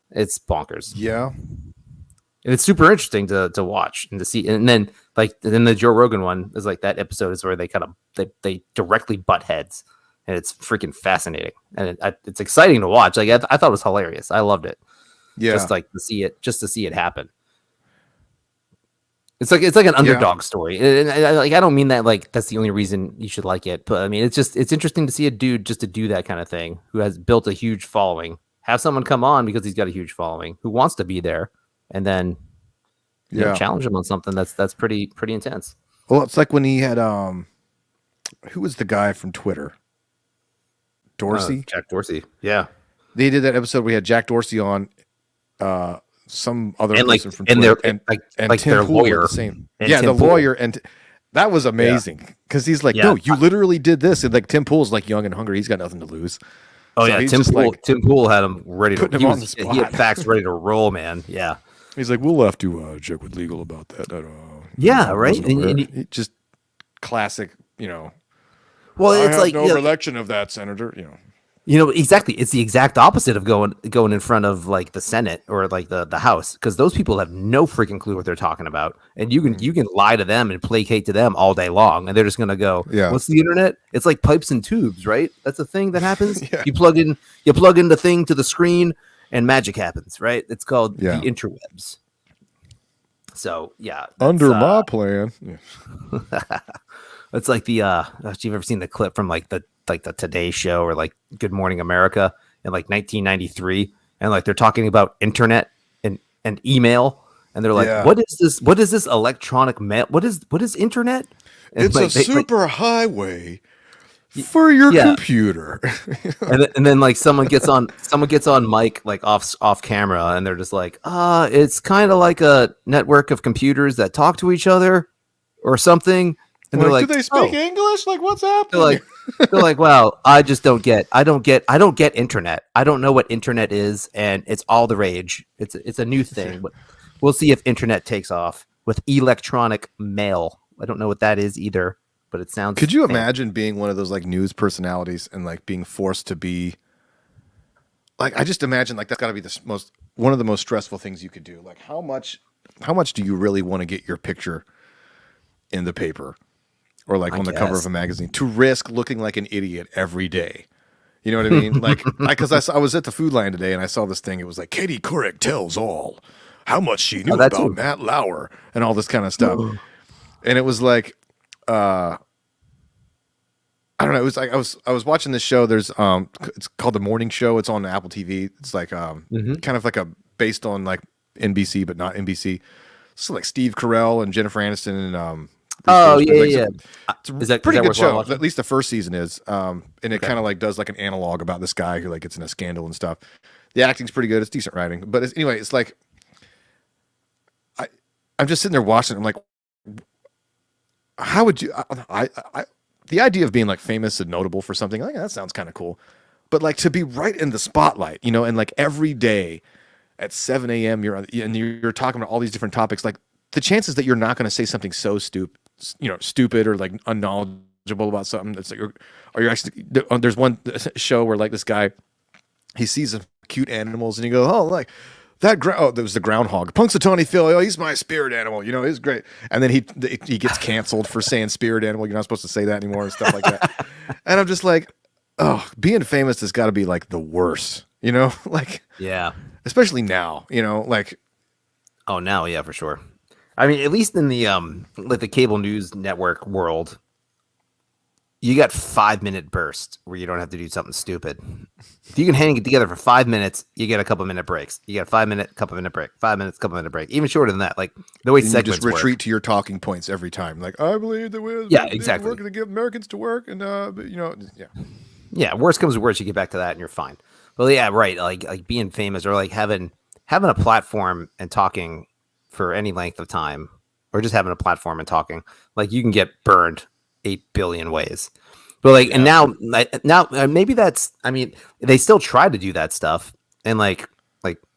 [SPEAKER 2] it's bonkers.
[SPEAKER 1] Yeah.
[SPEAKER 2] And it's super interesting to watch and to see. And then the Joe Rogan one is like, that episode is where they kind of, they directly butt heads, and it's freaking fascinating. And it's exciting to watch. Like I thought it was hilarious. I loved it.
[SPEAKER 1] Yeah.
[SPEAKER 2] just like to see it happen. It's like an underdog story, and I don't mean that like that's the only reason you should like it, but I mean it's interesting to see a dude just to do that kind of thing who has built a huge following, have someone come on because he's got a huge following who wants to be there, and then challenge him on something that's pretty intense.
[SPEAKER 1] Well, it's like when he had who was the guy from Twitter? Dorsey?
[SPEAKER 2] Jack Dorsey. Yeah.
[SPEAKER 1] They did that episode where we had Jack Dorsey on, some other
[SPEAKER 2] and
[SPEAKER 1] person
[SPEAKER 2] like
[SPEAKER 1] from
[SPEAKER 2] and
[SPEAKER 1] Twitter,
[SPEAKER 2] and like
[SPEAKER 1] Tim
[SPEAKER 2] their
[SPEAKER 1] Pool
[SPEAKER 2] lawyer.
[SPEAKER 1] the same.
[SPEAKER 2] And
[SPEAKER 1] Yeah,
[SPEAKER 2] Tim
[SPEAKER 1] the
[SPEAKER 2] Pool.
[SPEAKER 1] lawyer, and that was amazing because he's like, no, you literally did this, and like Tim Pool's like young and hungry, he's got nothing to lose.
[SPEAKER 2] Oh
[SPEAKER 1] So
[SPEAKER 2] yeah,
[SPEAKER 1] he's
[SPEAKER 2] Tim
[SPEAKER 1] just,
[SPEAKER 2] Pool.
[SPEAKER 1] like,
[SPEAKER 2] Tim Pool had him ready to.
[SPEAKER 1] putting him on the spot.
[SPEAKER 2] He had facts ready to roll, man. Yeah.
[SPEAKER 1] He's like, we'll have to check with legal about that.
[SPEAKER 2] Yeah,
[SPEAKER 1] I
[SPEAKER 2] right.
[SPEAKER 1] wasn't
[SPEAKER 2] And-
[SPEAKER 1] aware.
[SPEAKER 2] and
[SPEAKER 1] He just classic,
[SPEAKER 2] Well,
[SPEAKER 1] I
[SPEAKER 2] it's
[SPEAKER 1] have
[SPEAKER 2] like
[SPEAKER 1] no recollection of that, Senator.
[SPEAKER 2] exactly. It's the exact opposite of going in front of like the Senate or like the House, because those people have no freaking clue what they're talking about, and you can lie to them and placate to them all day long, and they're just gonna go,
[SPEAKER 1] Yeah.
[SPEAKER 2] what's the internet? It's like pipes and tubes, right? That's a thing that happens.
[SPEAKER 1] Yeah.
[SPEAKER 2] You plug in the thing to the screen, and magic happens, right? It's called the
[SPEAKER 1] Yeah.
[SPEAKER 2] interwebs. So yeah,
[SPEAKER 1] Under my plan. Yeah.
[SPEAKER 2] it's like the you've ever seen the clip from like the Today Show or like Good Morning America in like 1993, and like they're talking about internet and email, and they're like,
[SPEAKER 1] Yeah.
[SPEAKER 2] what is this electronic mail? What is internet? And
[SPEAKER 1] It's
[SPEAKER 2] like,
[SPEAKER 1] a super highway for your
[SPEAKER 2] Yeah.
[SPEAKER 1] computer.
[SPEAKER 2] and then like someone gets on mic like off camera, and they're just like, it's kind of like a network of computers that talk to each other or something. And they're like,
[SPEAKER 1] do they speak English? Like, what's happening?
[SPEAKER 2] they're like, wow, I don't get internet. I don't know what internet is, and it's all the rage. It's a new thing, but we'll see if internet takes off with electronic mail. I don't know what that is either, but it sounds.
[SPEAKER 1] Could you
[SPEAKER 2] fancy.
[SPEAKER 1] imagine being one of those like news personalities and like being forced to be like, I just imagine like that's got to be one of the most stressful things you could do. Like how much do you really want to get your picture in the paper or like on the cover of a magazine to risk looking like an idiot every day? You know what I mean? Like, I was at the Food Line today and I saw this thing. It was like Katie Couric tells all how much she knew about
[SPEAKER 2] too.
[SPEAKER 1] Matt Lauer and all this kind of stuff. And it was like, I don't know. It was like I was watching this show. There's it's called The Morning Show. It's on Apple TV. It's like kind of like based on like NBC but not NBC. So like Steve Carell and Jennifer Aniston and
[SPEAKER 2] Oh
[SPEAKER 1] Bruce Willis,
[SPEAKER 2] yeah,
[SPEAKER 1] like,
[SPEAKER 2] yeah.
[SPEAKER 1] It's a
[SPEAKER 2] Is that
[SPEAKER 1] pretty good
[SPEAKER 2] worthwhile
[SPEAKER 1] show.
[SPEAKER 2] watching?
[SPEAKER 1] At least the first season is. And it kind of like does like an analog about this guy who like gets in a scandal and stuff. The acting's pretty good. It's decent writing, but anyway, it's like I'm just sitting there watching. I'm like, how would you? The idea of being like famous and notable for something, like that sounds kind of cool, but like to be right in the spotlight, and like every day at 7 a.m. you're talking about all these different topics. Like the chances that you're not going to say something so stupid or like unknowledgeable about something that's like, or you're actually. There's one show where like this guy, he sees some cute animals and he goes, oh, like. That was the groundhog. Punxsutawney Phil. Oh, he's my spirit animal. He's great. And then he gets canceled for saying spirit animal. You're not supposed to say that anymore and stuff like that. And I'm just like, oh, being famous has got to be like the worst. Like
[SPEAKER 2] Yeah.
[SPEAKER 1] especially now. Like
[SPEAKER 2] Oh, now, yeah, for sure. I mean, at least in the like the cable news network world, you got 5-minute bursts where you don't have to do something stupid. If you can hang it together for 5 minutes, you get a couple minute breaks. You got 5 minute, couple minute break, 5 minutes, couple minute break. Even shorter than that, like the way
[SPEAKER 1] you
[SPEAKER 2] segments
[SPEAKER 1] just retreat
[SPEAKER 2] work.
[SPEAKER 1] to your talking points every time. Like I believe that we're
[SPEAKER 2] exactly.
[SPEAKER 1] working to give Americans to work, and
[SPEAKER 2] Yeah, worst comes to worst, you get back to that and you're fine. But yeah, right. Like being famous or like having a platform and talking for any length of time, or just having a platform and talking, like you can get burned 8 billion ways. But like, and now maybe that's, I mean, they still try to do that stuff. And like,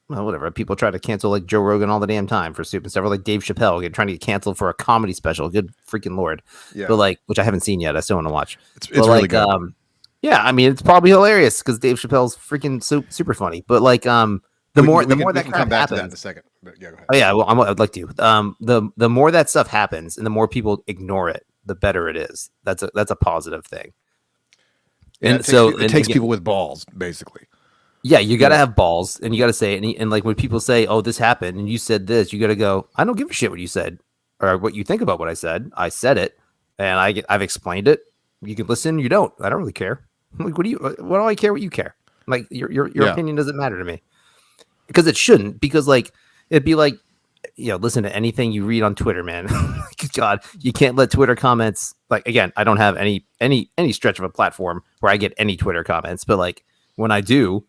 [SPEAKER 2] well, whatever. People try to cancel like Joe Rogan all the damn time for stupid stuff, or like Dave Chappelle trying to get canceled for a comedy special. Good freaking Lord.
[SPEAKER 1] Yeah.
[SPEAKER 2] But like, which I haven't seen yet. I still want to watch.
[SPEAKER 1] It's really good.
[SPEAKER 2] Yeah, I mean, it's probably hilarious because Dave Chappelle's freaking super funny. But like, the more that
[SPEAKER 1] we can
[SPEAKER 2] crap
[SPEAKER 1] come back to that in
[SPEAKER 2] happens.
[SPEAKER 1] a second. But yeah, go ahead.
[SPEAKER 2] Oh yeah, well, I'd like to. The more that stuff happens, and the more people ignore it, the better it is. That's a positive thing.
[SPEAKER 1] Yeah,
[SPEAKER 2] And so
[SPEAKER 1] it takes people with balls, basically.
[SPEAKER 2] Yeah, you got to have balls, and you got to say it. And like when people say, "Oh, this happened," and you said this, you got to go, "I don't give a shit what you said or what you think about what I said. I said it, and I've explained it. You can listen, you don't. I don't really care. Like, what do I care what you care? Like your opinion doesn't matter to me because it shouldn't. Because like it'd be like, listen to anything you read on Twitter, man. God, you can't let Twitter comments. Like again, I don't have any stretch of a platform where I get any Twitter comments, but like when I do.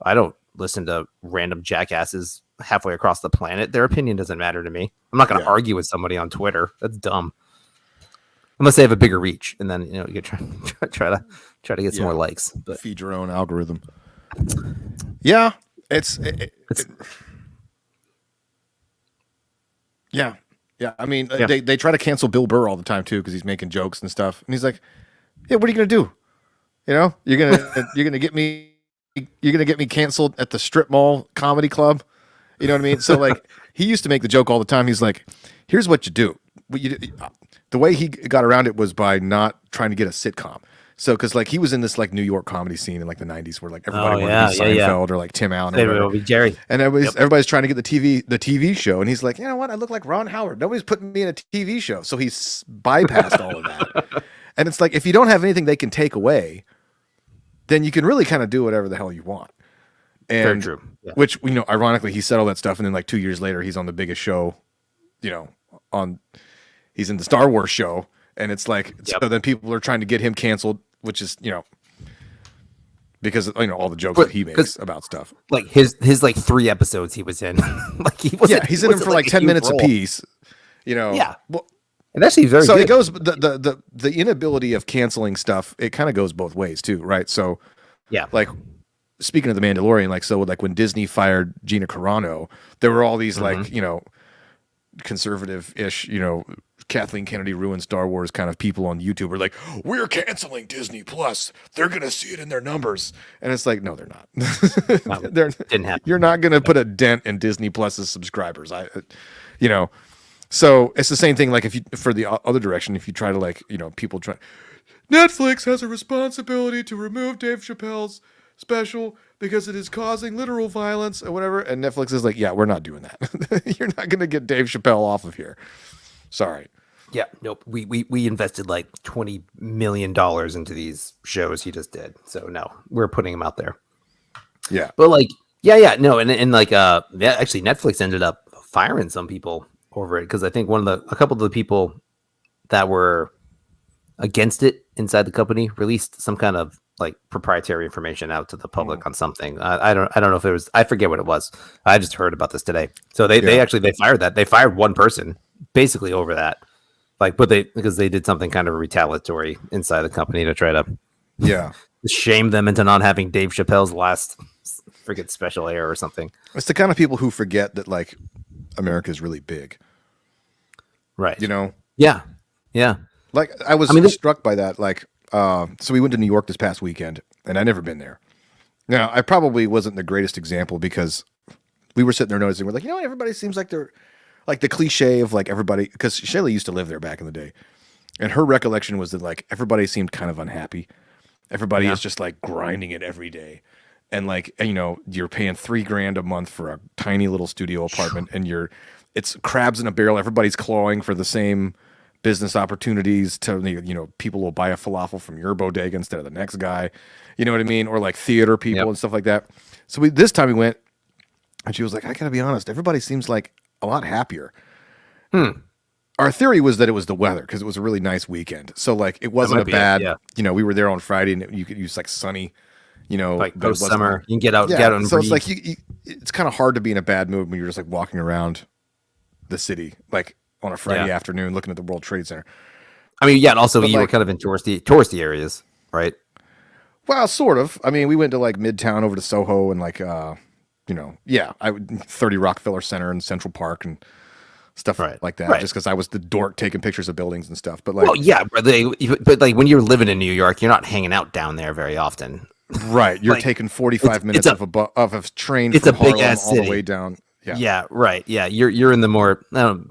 [SPEAKER 2] I don't listen to random jackasses halfway across the planet. Their opinion doesn't matter to me. I'm not going to argue with somebody on Twitter. That's dumb. Unless they have a bigger reach, and then you try to get some more likes. But
[SPEAKER 1] feed your own algorithm. Yeah, yeah. I mean, they try to cancel Bill Burr all the time too because he's making jokes and stuff, and he's like, "Yeah, what are you gonna do? You're gonna get me." You're going to get me canceled at the strip mall comedy club. You know what I mean? So like he used to make the joke all the time. He's like, here's what you do. The way he got around it was by not trying to get a sitcom. So, cause like he was in this like New York comedy scene in like the 90s where like everybody wanted to be Seinfeld or like Tim Allen. Or
[SPEAKER 2] be Jerry.
[SPEAKER 1] And everybody's trying to get the TV show. And he's like, you know what? I look like Ron Howard. Nobody's putting me in a TV show. So he's bypassed all of that. And it's like, if you don't have anything they can take away, then you can really kind of do whatever the hell you want. And
[SPEAKER 2] very true. Yeah.
[SPEAKER 1] Which, ironically, he said all that stuff. And then like 2 years later, he's on the biggest show, he's in the Star Wars show. And it's like, so then people are trying to get him canceled, which is, because, all the jokes that he makes about stuff.
[SPEAKER 2] Like his like 3 episodes he was in. Like
[SPEAKER 1] he's in them for like 10 minutes a piece,
[SPEAKER 2] Yeah.
[SPEAKER 1] Well,
[SPEAKER 2] and actually very
[SPEAKER 1] so
[SPEAKER 2] good.
[SPEAKER 1] it goes the inability of canceling stuff. It kind of goes both ways too, right? So
[SPEAKER 2] yeah,
[SPEAKER 1] like speaking of the Mandalorian, like when Disney fired Gina Carano, there were all these like conservative-ish, Kathleen Kennedy ruined Star Wars kind of people on YouTube are like, we're canceling Disney Plus. They're gonna see it in their numbers, and it's like, no, they're not.
[SPEAKER 2] Didn't happen.
[SPEAKER 1] You're not gonna put a dent in Disney Plus's subscribers. So it's the same thing. Like if you, for the other direction, if you try to like, people try, Netflix has a responsibility to remove Dave Chappelle's special because it is causing literal violence or whatever. And Netflix is like, yeah, we're not doing that. You're not going to get Dave Chappelle off of here. Sorry.
[SPEAKER 2] Yeah. Nope. We invested like $20 million into these shows he just did. So no, we're putting him out there.
[SPEAKER 1] Yeah.
[SPEAKER 2] But like, yeah. No. And like, actually Netflix ended up firing some people over it because I think a couple of the people that were against it inside the company released some kind of like proprietary information out to the public on something. I don't know if it was, I forget what it was. I just heard about this today. So they fired that. They fired one person basically over that. Like, because they did something kind of retaliatory inside the company to try to shame them into not having Dave Chappelle's last freaking special air or something.
[SPEAKER 1] It's the kind of people who forget that like America is really big.
[SPEAKER 2] Right.
[SPEAKER 1] Yeah.
[SPEAKER 2] Yeah.
[SPEAKER 1] Like I was struck by that. Like, so we went to New York this past weekend and I'd never been there. Now I probably wasn't the greatest example because we were sitting there noticing, we're like, everybody seems like they're like the cliche of like everybody, because Shayla used to live there back in the day. And her recollection was that like everybody seemed kind of unhappy. Everybody is just like grinding it every day. And like, you're paying $3,000 a month for a tiny little studio apartment and it's crabs in a barrel. Everybody's clawing for the same business opportunities to, people will buy a falafel from your bodega instead of the next guy. You know what I mean? Or like theater people and stuff like that. So this time we went and she was like, I gotta be honest, everybody seems like a lot happier. Our theory was that it was the weather because it was a really nice weekend. So like it wasn't a bad, we were there on Friday and you could use like sunny,
[SPEAKER 2] like post summer, you can get out and
[SPEAKER 1] so
[SPEAKER 2] breathe.
[SPEAKER 1] It's like it's kind of hard to be in a bad mood when you're just like walking around the city like on a Friday afternoon looking at the World Trade Center.
[SPEAKER 2] I mean, and also you were kind of in touristy areas, right?
[SPEAKER 1] Well, sort of. I mean, we went to like Midtown over to Soho and like 30 Rockefeller Center and Central Park and stuff like that. Just because I was the dork taking pictures of buildings and stuff. But like,
[SPEAKER 2] but like when you're living in New York, you're not hanging out down there very often.
[SPEAKER 1] Right, you're taking 45 minutes of a train from Harlem all the way down.
[SPEAKER 2] Yeah, right. Yeah, you're in the more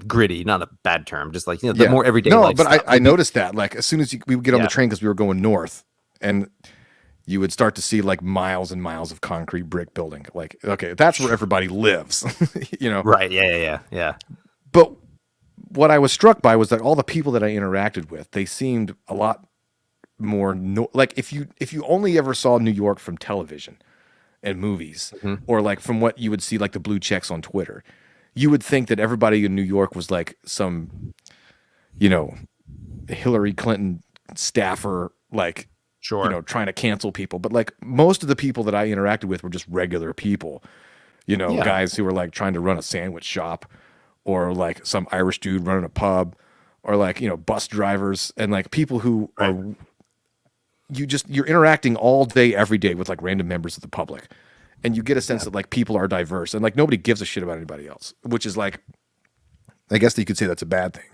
[SPEAKER 2] gritty, not a bad term, just like the more everyday.
[SPEAKER 1] No, but I noticed that like as soon as we would get on the train because we were going north, and you would start to see like miles and miles of concrete brick building. Like, okay, that's where everybody lives, you know?
[SPEAKER 2] Right. Yeah.
[SPEAKER 1] But what I was struck by was that all the people that I interacted with, they seemed a lot more like if you only ever saw New York from television and movies, or like from what you would see like the blue checks on Twitter, you would think that everybody in New York was like some, you know, Hillary Clinton staffer, like,
[SPEAKER 2] Sure.
[SPEAKER 1] you know, trying to cancel people. But like most of the people that I interacted with were just regular people, you know,
[SPEAKER 2] Yeah.
[SPEAKER 1] guys who were like trying to run a sandwich shop, or like some Irish dude running a pub, or like, you know, bus drivers, and like people who are, you're interacting all day, every day with like random members of the public. And you get a sense that like people are diverse and like nobody gives a shit about anybody else, which is like, I guess that you could say that's a bad thing,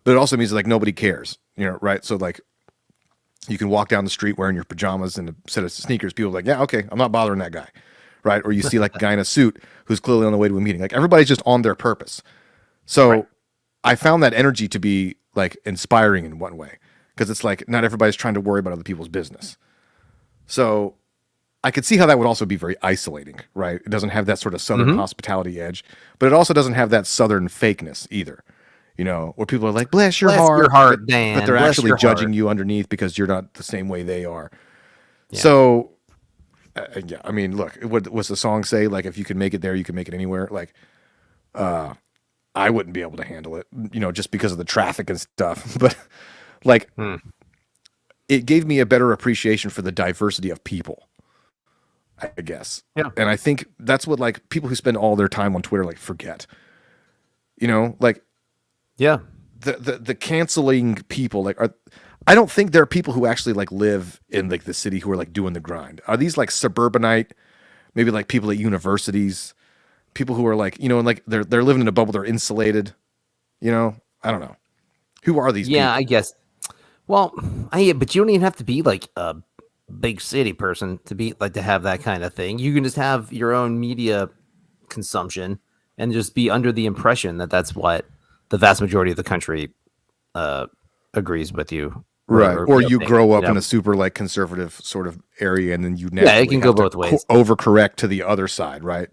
[SPEAKER 1] but it also means like nobody cares, you know, right? So like you can walk down the street wearing your pajamas and a set of sneakers. People are like, yeah, okay, I'm not bothering that guy, right? Or you see like a guy in a suit who's clearly on the way to a meeting. Like everybody's just on their purpose. So I found that energy to be like inspiring in one way, because it's like not everybody's trying to worry about other people's business. So I could see how that would also be very isolating, right? It doesn't have that sort of Southern hospitality edge, but it also doesn't have that Southern fakeness either, you know, where people are like, bless your heart,
[SPEAKER 2] Dan.
[SPEAKER 1] but they're
[SPEAKER 2] Bless
[SPEAKER 1] actually
[SPEAKER 2] your
[SPEAKER 1] judging
[SPEAKER 2] heart.
[SPEAKER 1] you underneath because you're not the same way they are.
[SPEAKER 2] Yeah.
[SPEAKER 1] So, yeah, I mean, look, what's the song say? Like, if you can make it there, you can make it anywhere. Like, I wouldn't be able to handle it, you know, just because of the traffic and stuff. But like, it gave me a better appreciation for the diversity of people, I guess.
[SPEAKER 2] Yeah.
[SPEAKER 1] And I think that's what like people who spend all their time on Twitter like forget. You know, like
[SPEAKER 2] Yeah.
[SPEAKER 1] the canceling people, like I don't think there are people who actually like live in like the city who are like doing the grind. Are these like suburbanite, maybe like people at universities, people who are like, you know, and like they're living in a bubble, they're insulated, you know? I don't know. Who are these
[SPEAKER 2] Yeah,
[SPEAKER 1] people?
[SPEAKER 2] I guess. Well, but you don't even have to be like a big city person to be like to have that kind of thing. You can just have your own media consumption and just be under the impression that that's what the vast majority of the country agrees with you.
[SPEAKER 1] Right. Or you
[SPEAKER 2] think,
[SPEAKER 1] grow up
[SPEAKER 2] you know?
[SPEAKER 1] in a super like conservative sort of area, and then you
[SPEAKER 2] it
[SPEAKER 1] naturally
[SPEAKER 2] can
[SPEAKER 1] have
[SPEAKER 2] go
[SPEAKER 1] to
[SPEAKER 2] both ways.
[SPEAKER 1] overcorrect to the other side, right?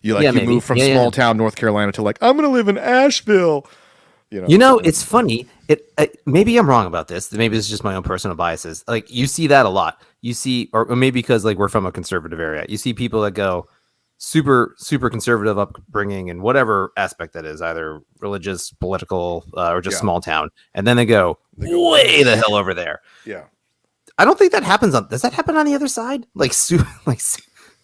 [SPEAKER 1] You like
[SPEAKER 2] Yeah,
[SPEAKER 1] you
[SPEAKER 2] maybe.
[SPEAKER 1] move from
[SPEAKER 2] Yeah,
[SPEAKER 1] small
[SPEAKER 2] yeah.
[SPEAKER 1] town North Carolina to like I'm gonna live in Asheville. You know.
[SPEAKER 2] You know, it's funny. Maybe I'm wrong about this. Maybe it's just my own personal biases. Like you see that a lot. You see, or maybe because like we're from a conservative area, you see people that go super conservative upbringing and whatever aspect that is, either religious, political, or just
[SPEAKER 1] Yeah.
[SPEAKER 2] small town, and then they go way the hell over there.
[SPEAKER 1] Yeah.
[SPEAKER 2] I don't think that happens on. Does that happen on the other side? Like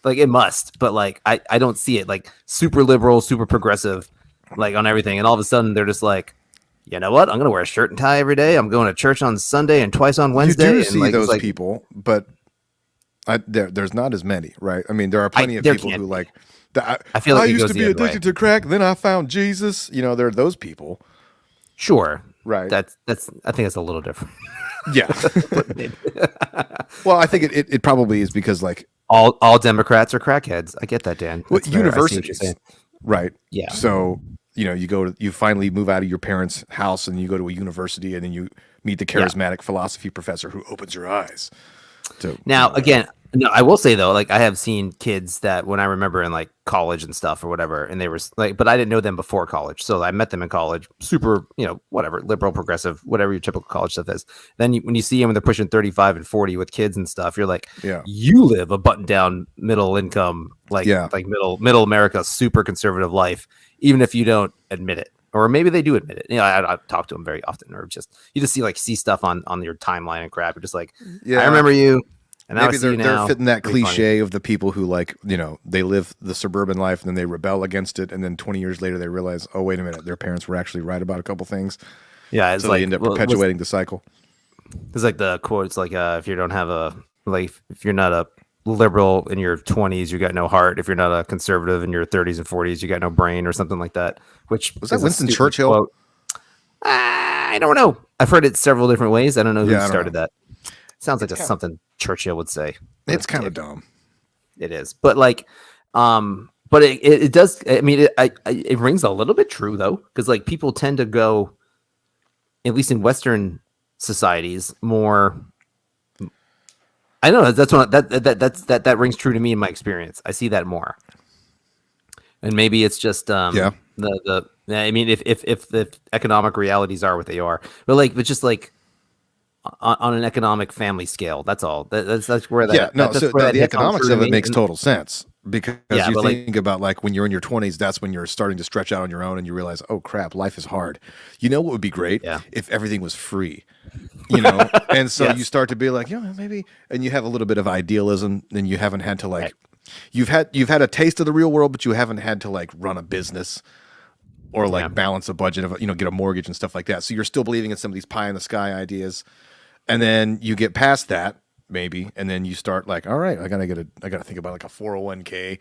[SPEAKER 2] like it must, but like I don't see it. Like super liberal, super progressive, like on everything, and all of a sudden they're just like, you know what? I'm gonna wear a shirt and tie every day. I'm going to church on Sunday and twice on Wednesday.
[SPEAKER 1] You do
[SPEAKER 2] and
[SPEAKER 1] see
[SPEAKER 2] like, it's
[SPEAKER 1] those
[SPEAKER 2] like,
[SPEAKER 1] people, but there's not as many, right? I mean, there are plenty of
[SPEAKER 2] there
[SPEAKER 1] people
[SPEAKER 2] can't
[SPEAKER 1] who
[SPEAKER 2] be.
[SPEAKER 1] like.
[SPEAKER 2] I feel like
[SPEAKER 1] I
[SPEAKER 2] it
[SPEAKER 1] used
[SPEAKER 2] goes
[SPEAKER 1] to
[SPEAKER 2] the
[SPEAKER 1] be
[SPEAKER 2] other way.
[SPEAKER 1] addicted to crack, then I found Jesus. You know, there are those people,
[SPEAKER 2] Sure,
[SPEAKER 1] right?
[SPEAKER 2] that's. I think it's a little different.
[SPEAKER 1] Yeah. Well, I think it probably is because like
[SPEAKER 2] all Democrats are crackheads. I get that, Dan.
[SPEAKER 1] well,
[SPEAKER 2] That's fair. I see what you're
[SPEAKER 1] universities,
[SPEAKER 2] saying.
[SPEAKER 1] right?
[SPEAKER 2] Yeah.
[SPEAKER 1] So you know, you finally move out of your parents' house and you go to a university, and then you meet the charismatic philosophy professor who opens your eyes. To,
[SPEAKER 2] Now, again, no, I will say though, like I have seen kids that when I remember in like college and stuff or whatever, and they were like, but I didn't know them before college. So I met them in college, super, you know, whatever, liberal, progressive, whatever your typical college stuff is. Then when you see them when they're pushing 35 and 40 with kids and stuff, you're like,
[SPEAKER 1] Yeah.
[SPEAKER 2] you live a button down middle income, like,
[SPEAKER 1] Yeah.
[SPEAKER 2] like middle America, super conservative life, even if you don't admit it. Or maybe they do admit it. You know, I talk to them very often, or just you just see stuff on your timeline and crap. You're just like,
[SPEAKER 1] Yeah.
[SPEAKER 2] I remember you, and now I
[SPEAKER 1] Maybe
[SPEAKER 2] see you
[SPEAKER 1] they're
[SPEAKER 2] now.
[SPEAKER 1] fitting that
[SPEAKER 2] Pretty funny.
[SPEAKER 1] cliche of the people who like, you know, they live the suburban life and then they rebel against it, and then 20 years later they realize, oh wait a minute, their parents were actually right about a couple things,
[SPEAKER 2] Yeah, it's
[SPEAKER 1] so
[SPEAKER 2] like
[SPEAKER 1] they end up
[SPEAKER 2] well,
[SPEAKER 1] perpetuating the cycle.
[SPEAKER 2] It's like the quote. It's like if you don't have if you're not a liberal in your 20s, you got no heart. If you're not a conservative in your 30s and 40s, you got no brain, or something like that. Which
[SPEAKER 1] Was that
[SPEAKER 2] is a
[SPEAKER 1] Winston
[SPEAKER 2] stupid
[SPEAKER 1] Churchill?
[SPEAKER 2] quote. I don't know. I've heard it several different ways. I don't know who
[SPEAKER 1] Yeah, I don't
[SPEAKER 2] started
[SPEAKER 1] know.
[SPEAKER 2] that. Sounds like that's something Churchill would say.
[SPEAKER 1] It's kind of dumb.
[SPEAKER 2] It is, but like, but it does. I mean, it rings a little bit true though, because like people tend to go, at least in Western societies, more. I know that's what that rings true to me in my experience. I see that more, and maybe it's just the I mean, if the economic realities are what they are, but just like on an economic family scale, that's all. That's where that
[SPEAKER 1] so
[SPEAKER 2] where that
[SPEAKER 1] the
[SPEAKER 2] hits home
[SPEAKER 1] economics
[SPEAKER 2] true to
[SPEAKER 1] of it
[SPEAKER 2] me.
[SPEAKER 1] makes
[SPEAKER 2] And-
[SPEAKER 1] total sense because
[SPEAKER 2] Yeah,
[SPEAKER 1] you
[SPEAKER 2] but
[SPEAKER 1] think about like when you're in your 20s, that's when you're starting to stretch out on your own and you realize, oh crap, life is hard. You know what would be great
[SPEAKER 2] Yeah.
[SPEAKER 1] if everything was free, you know? And so
[SPEAKER 2] Yes.
[SPEAKER 1] you start to be like, maybe, and you have a little bit of idealism and you haven't had to like,
[SPEAKER 2] Right.
[SPEAKER 1] you've had a taste of the real world, but you haven't had to like run a business or like
[SPEAKER 2] Yeah.
[SPEAKER 1] balance a budget of, get a mortgage and stuff like that. So you're still believing in some of these pie in the sky ideas. And then you get past that maybe, and then you start like, all right, I gotta think about like a 401k,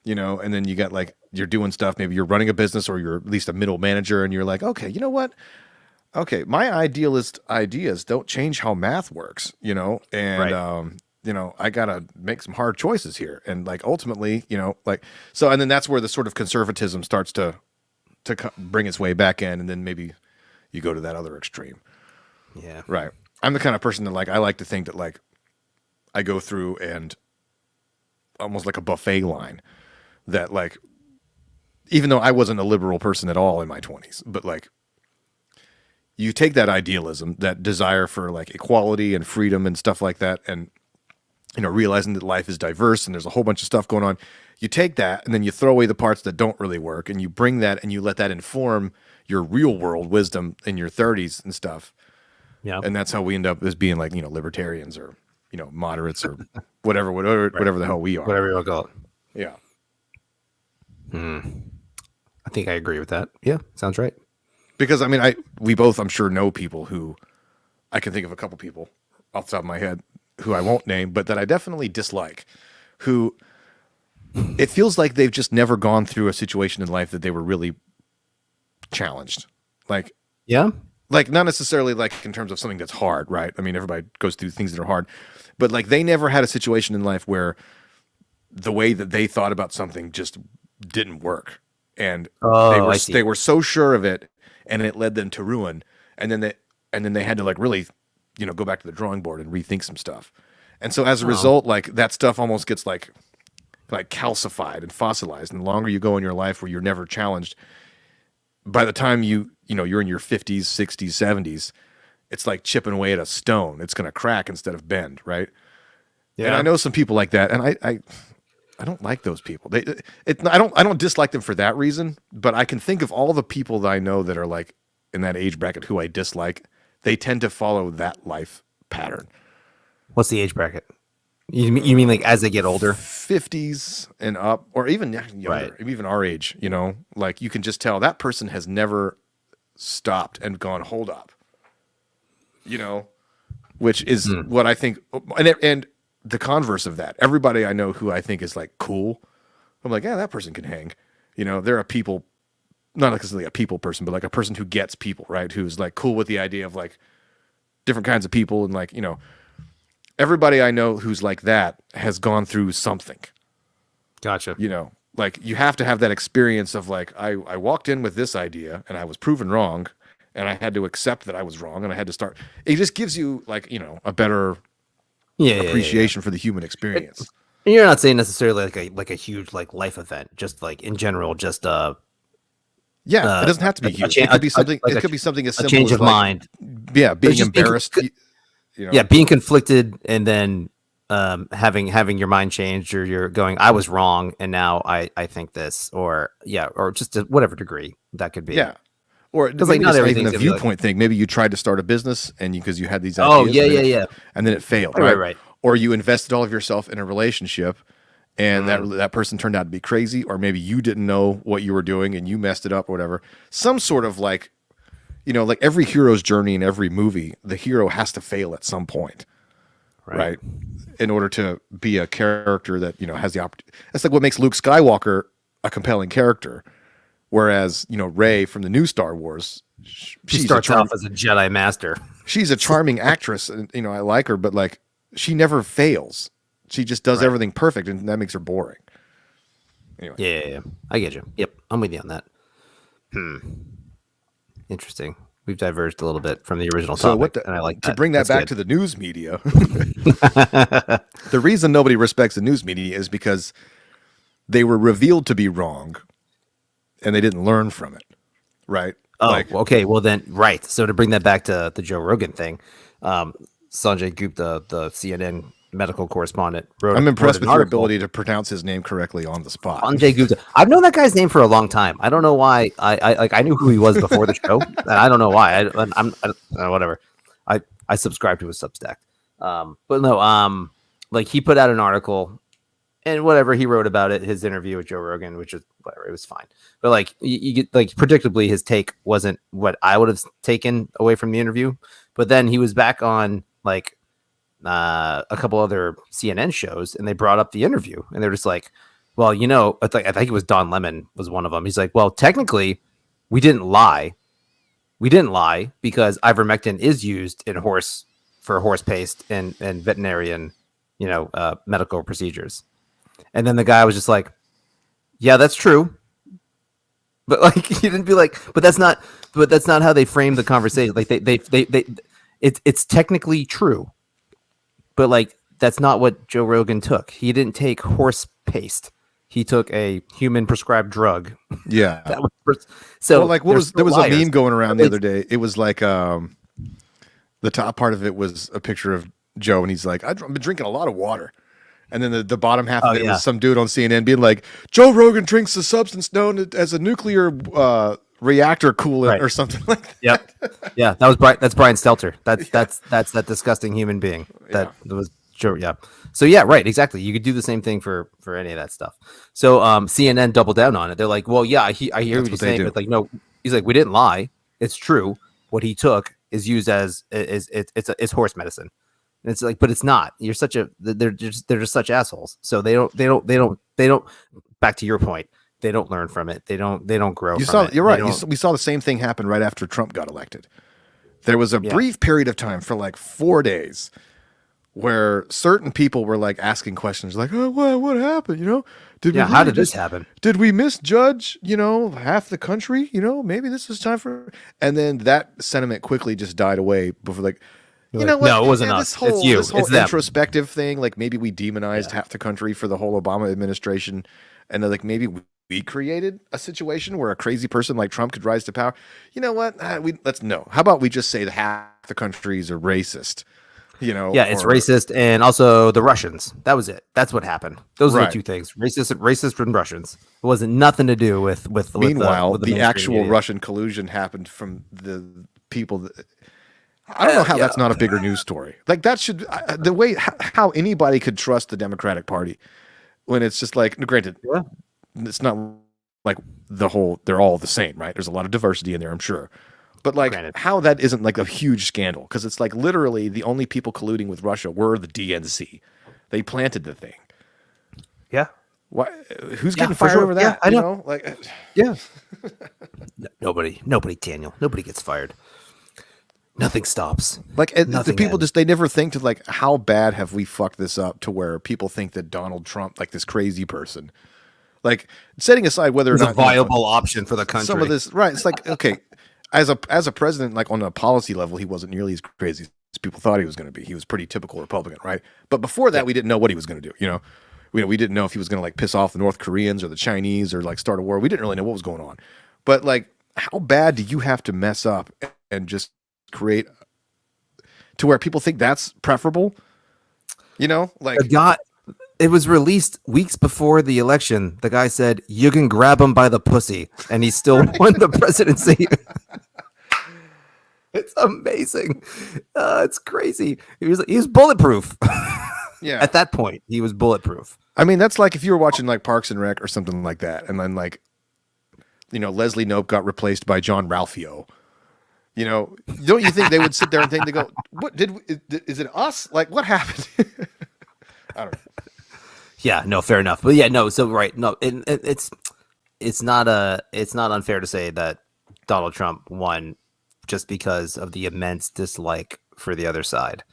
[SPEAKER 1] and then you got like, you're doing stuff. Maybe you're running a business or you're at least a middle manager and you're like, okay, you know what? Okay. My idealist ideas don't change how math works, and,
[SPEAKER 2] Right.
[SPEAKER 1] I gotta make some hard choices here. And like, ultimately, so, and then that's where the sort of conservatism starts to bring its way back in. And then maybe you go to that other extreme.
[SPEAKER 2] Yeah.
[SPEAKER 1] Right. I'm the kind of person that like I like to think that like I go through and almost like a buffet line that like even though I wasn't a liberal person at all in my 20s, but like you take that idealism, that desire for like equality and freedom and stuff like that and realizing that life is diverse and there's a whole bunch of stuff going on. You take that and then you throw away the parts that don't really work and you bring that and you let that inform your real world wisdom in your 30s and stuff.
[SPEAKER 2] Yeah.
[SPEAKER 1] And that's how we end up as being like, libertarians or, moderates or whatever the hell we are.
[SPEAKER 2] Whatever you want to call it.
[SPEAKER 1] Yeah.
[SPEAKER 2] I think I agree with that. Yeah. Sounds right.
[SPEAKER 1] Because I mean, we both, I'm sure, know people who I can think of a couple people off the top of my head who I won't name, but that I definitely dislike, who it feels like they've just never gone through a situation in life that they were really challenged. Like,
[SPEAKER 2] Yeah.
[SPEAKER 1] like not necessarily like in terms of something that's hard, right? I mean, everybody goes through things that are hard, but like they never had a situation in life where the way that they thought about something just didn't work. And
[SPEAKER 2] Oh, I see.
[SPEAKER 1] they were so sure of it and it led them to ruin. And then they had to like really, go back to the drawing board and rethink some stuff. And so as a result, like that stuff almost gets like calcified and fossilized. And the longer you go in your life where you're never challenged, by the time you're in your 50s, 60s, 70s, it's like chipping away at a stone. It's going to crack instead of bend, right?
[SPEAKER 2] Yeah.
[SPEAKER 1] And I know some people like that, and I don't like those people. I don't dislike them for that reason, but I can think of all the people that I know that are like in that age bracket who I dislike. They tend to follow that life pattern.
[SPEAKER 2] What's the age bracket? You mean like as they get older?
[SPEAKER 1] 50s and up, or even younger,
[SPEAKER 2] Right.
[SPEAKER 1] even our age, like you can just tell that person has never stopped and gone, hold up, which is what I think. And the converse of that, everybody I know who I think is like cool, I'm like, yeah, that person can hang. They're a people, not necessarily a people person, but like a person who gets people, right? Who's like cool with the idea of like different kinds of people and like, everybody I know who's like that has gone through something.
[SPEAKER 2] Gotcha.
[SPEAKER 1] Like you have to have that experience of like, I walked in with this idea and I was proven wrong and I had to accept that I was wrong and I had to start. It just gives you like, a better appreciation for the human experience.
[SPEAKER 2] And you're not saying necessarily like a huge like life event, just like in general, just
[SPEAKER 1] It doesn't have to be huge. It could be something. It could be something as
[SPEAKER 2] a
[SPEAKER 1] simple
[SPEAKER 2] change
[SPEAKER 1] as
[SPEAKER 2] of
[SPEAKER 1] like,
[SPEAKER 2] mind.
[SPEAKER 1] yeah, being
[SPEAKER 2] just being
[SPEAKER 1] embarrassed.
[SPEAKER 2] Yeah, being conflicted and then having your mind changed, or you're going, I was wrong and now I think this, or just to whatever degree that could be.
[SPEAKER 1] Yeah. Or
[SPEAKER 2] Because
[SPEAKER 1] maybe
[SPEAKER 2] like not
[SPEAKER 1] it's not even
[SPEAKER 2] everything's
[SPEAKER 1] a
[SPEAKER 2] gonna be like-
[SPEAKER 1] viewpoint thing. Maybe you tried to start a business and because you had these ideas.
[SPEAKER 2] Oh, yeah.
[SPEAKER 1] And then it failed.
[SPEAKER 2] Right.
[SPEAKER 1] Or you invested all of yourself in a relationship and that person turned out to be crazy, or maybe you didn't know what you were doing and you messed it up or whatever. Some sort of like, like every hero's journey in every movie, the hero has to fail at some point. Right. In order to be a character that, has the opportunity. That's like what makes Luke Skywalker a compelling character. Whereas, Rey from the new Star Wars,
[SPEAKER 2] She starts off as a Jedi Master.
[SPEAKER 1] she's a charming actress and, I like her, but like she never fails. She just does everything perfect and that makes her boring. Anyway.
[SPEAKER 2] Yeah. I get you. Yep. I'm with you on that. Interesting. we've diverged a little bit from the original
[SPEAKER 1] So
[SPEAKER 2] topic, and I like
[SPEAKER 1] to
[SPEAKER 2] that.
[SPEAKER 1] bring that
[SPEAKER 2] That's
[SPEAKER 1] back to the news media. The reason nobody respects the news media is because they were revealed to be wrong, and they didn't learn from it. Right?
[SPEAKER 2] Oh, okay. Well, then, right. So to bring that back to the Joe Rogan thing, Sanjay Gupta, the CNN medical correspondent,
[SPEAKER 1] I'm impressed
[SPEAKER 2] wrote
[SPEAKER 1] with
[SPEAKER 2] an
[SPEAKER 1] your
[SPEAKER 2] article.
[SPEAKER 1] ability to pronounce his name correctly on the spot.
[SPEAKER 2] Sanjay Gupta. I've known that guy's name for a long time. I don't know why. I knew who he was before the show, and I don't know why. Whatever. I subscribe to his Substack. But no. Like he put out an article, and whatever he wrote about it, his interview with Joe Rogan, which is whatever, it was fine. But like you get, like, predictably, his take wasn't what I would have taken away from the interview. But then he was back on like a couple other CNN shows, and they brought up the interview, and they're just like, well, I think it was Don Lemon was one of them. He's like, well, technically, we didn't lie. We didn't lie because ivermectin is used in horse paste and veterinarian, medical procedures. And then the guy was just like, yeah, that's true. But like, he didn't be like, but that's not how they framed the conversation. Like it's technically true, but like, that's not what Joe Rogan took. He didn't take horse paste. He took a human prescribed drug.
[SPEAKER 1] Yeah.
[SPEAKER 2] So
[SPEAKER 1] well, like there was
[SPEAKER 2] liars.
[SPEAKER 1] a meme going around the other day. It was like the top part of it was a picture of Joe, and he's like, I've been drinking a lot of water. And then the bottom half of it was some dude on CNN being like, Joe Rogan drinks a substance known as a nuclear reactor coolant or something like that.
[SPEAKER 2] Yep. Yeah, that's Brian Stelter. That's that disgusting human being. That was Joe. Yeah. So yeah, right, exactly. You could do the same thing for any of that stuff. So CNN doubled down on it. They're like, well, yeah, I hear what you're saying, but like, no, he's like, we didn't lie. It's true. What he took is used as it's horse medicine. And it's like, but it's not. You're such a they're just such assholes. So they don't. Back to your point, they don't learn from it. They don't grow.
[SPEAKER 1] You're right. We saw the same thing happen right after Trump got elected. There was a brief period of time for like 4 days where certain people were like asking questions like, oh, what happened?
[SPEAKER 2] How did this happen?
[SPEAKER 1] Did we misjudge, half the country? Maybe this is time for, and then that sentiment quickly just died away before like, what?
[SPEAKER 2] No, it wasn't us. It's you.
[SPEAKER 1] This whole
[SPEAKER 2] It's them.
[SPEAKER 1] introspective thing, like maybe we demonized half the country for the whole Obama administration, and then like maybe we created a situation where a crazy person like Trump could rise to power. You know what? Let's know. How about we just say that half the countries are racist?
[SPEAKER 2] It's racist, and also the Russians. That was it. That's what happened. Those are the two things: racist and Russians. It wasn't nothing to do with.
[SPEAKER 1] Meanwhile,
[SPEAKER 2] with
[SPEAKER 1] the actual
[SPEAKER 2] media.
[SPEAKER 1] Russian collusion happened from the people that. I don't know how that's not a bigger news story. Like that should the way how anybody could trust the Democratic Party when it's just like, granted, it's not like they're all the same, right? There's a lot of diversity in there, I'm sure. But like how that isn't like a huge scandal, because it's like literally the only people colluding with Russia were the DNC. They planted the thing.
[SPEAKER 2] Yeah.
[SPEAKER 1] Why? Who's getting fired over that?
[SPEAKER 2] Yeah, I know.
[SPEAKER 1] Like,
[SPEAKER 2] Nobody, Daniel. Nobody gets fired. Nothing stops.
[SPEAKER 1] Like the people they never think to like, how bad have we fucked this up to where people think that Donald Trump, like this crazy person, like setting aside whether or not
[SPEAKER 2] a viable option for the country.
[SPEAKER 1] Some of this, right? It's like, okay, as a president, like on a policy level, he wasn't nearly as crazy as people thought he was going to be. He was pretty typical Republican, right? But before that, we didn't know what he was going to do. We didn't know if he was going to like piss off the North Koreans or the Chinese or like start a war. We didn't really know what was going on. But like, how bad do you have to mess up and just create to where people think that's preferable? Like
[SPEAKER 2] it was released weeks before the election. The guy said, you can grab him by the pussy, and he still won the presidency. It's amazing. It's crazy. He was bulletproof.
[SPEAKER 1] Yeah.
[SPEAKER 2] At that point, he was bulletproof.
[SPEAKER 1] I mean, that's like if you were watching like Parks and Rec or something like that, and then like, Leslie Knope got replaced by John Ralphio. Don't you think they would sit there and think, they go, what is it us? Like, what happened? I don't know.
[SPEAKER 2] Yeah, no, fair enough. But yeah, no, so right. No, it's not unfair to say that Donald Trump won just because of the immense dislike for the other side,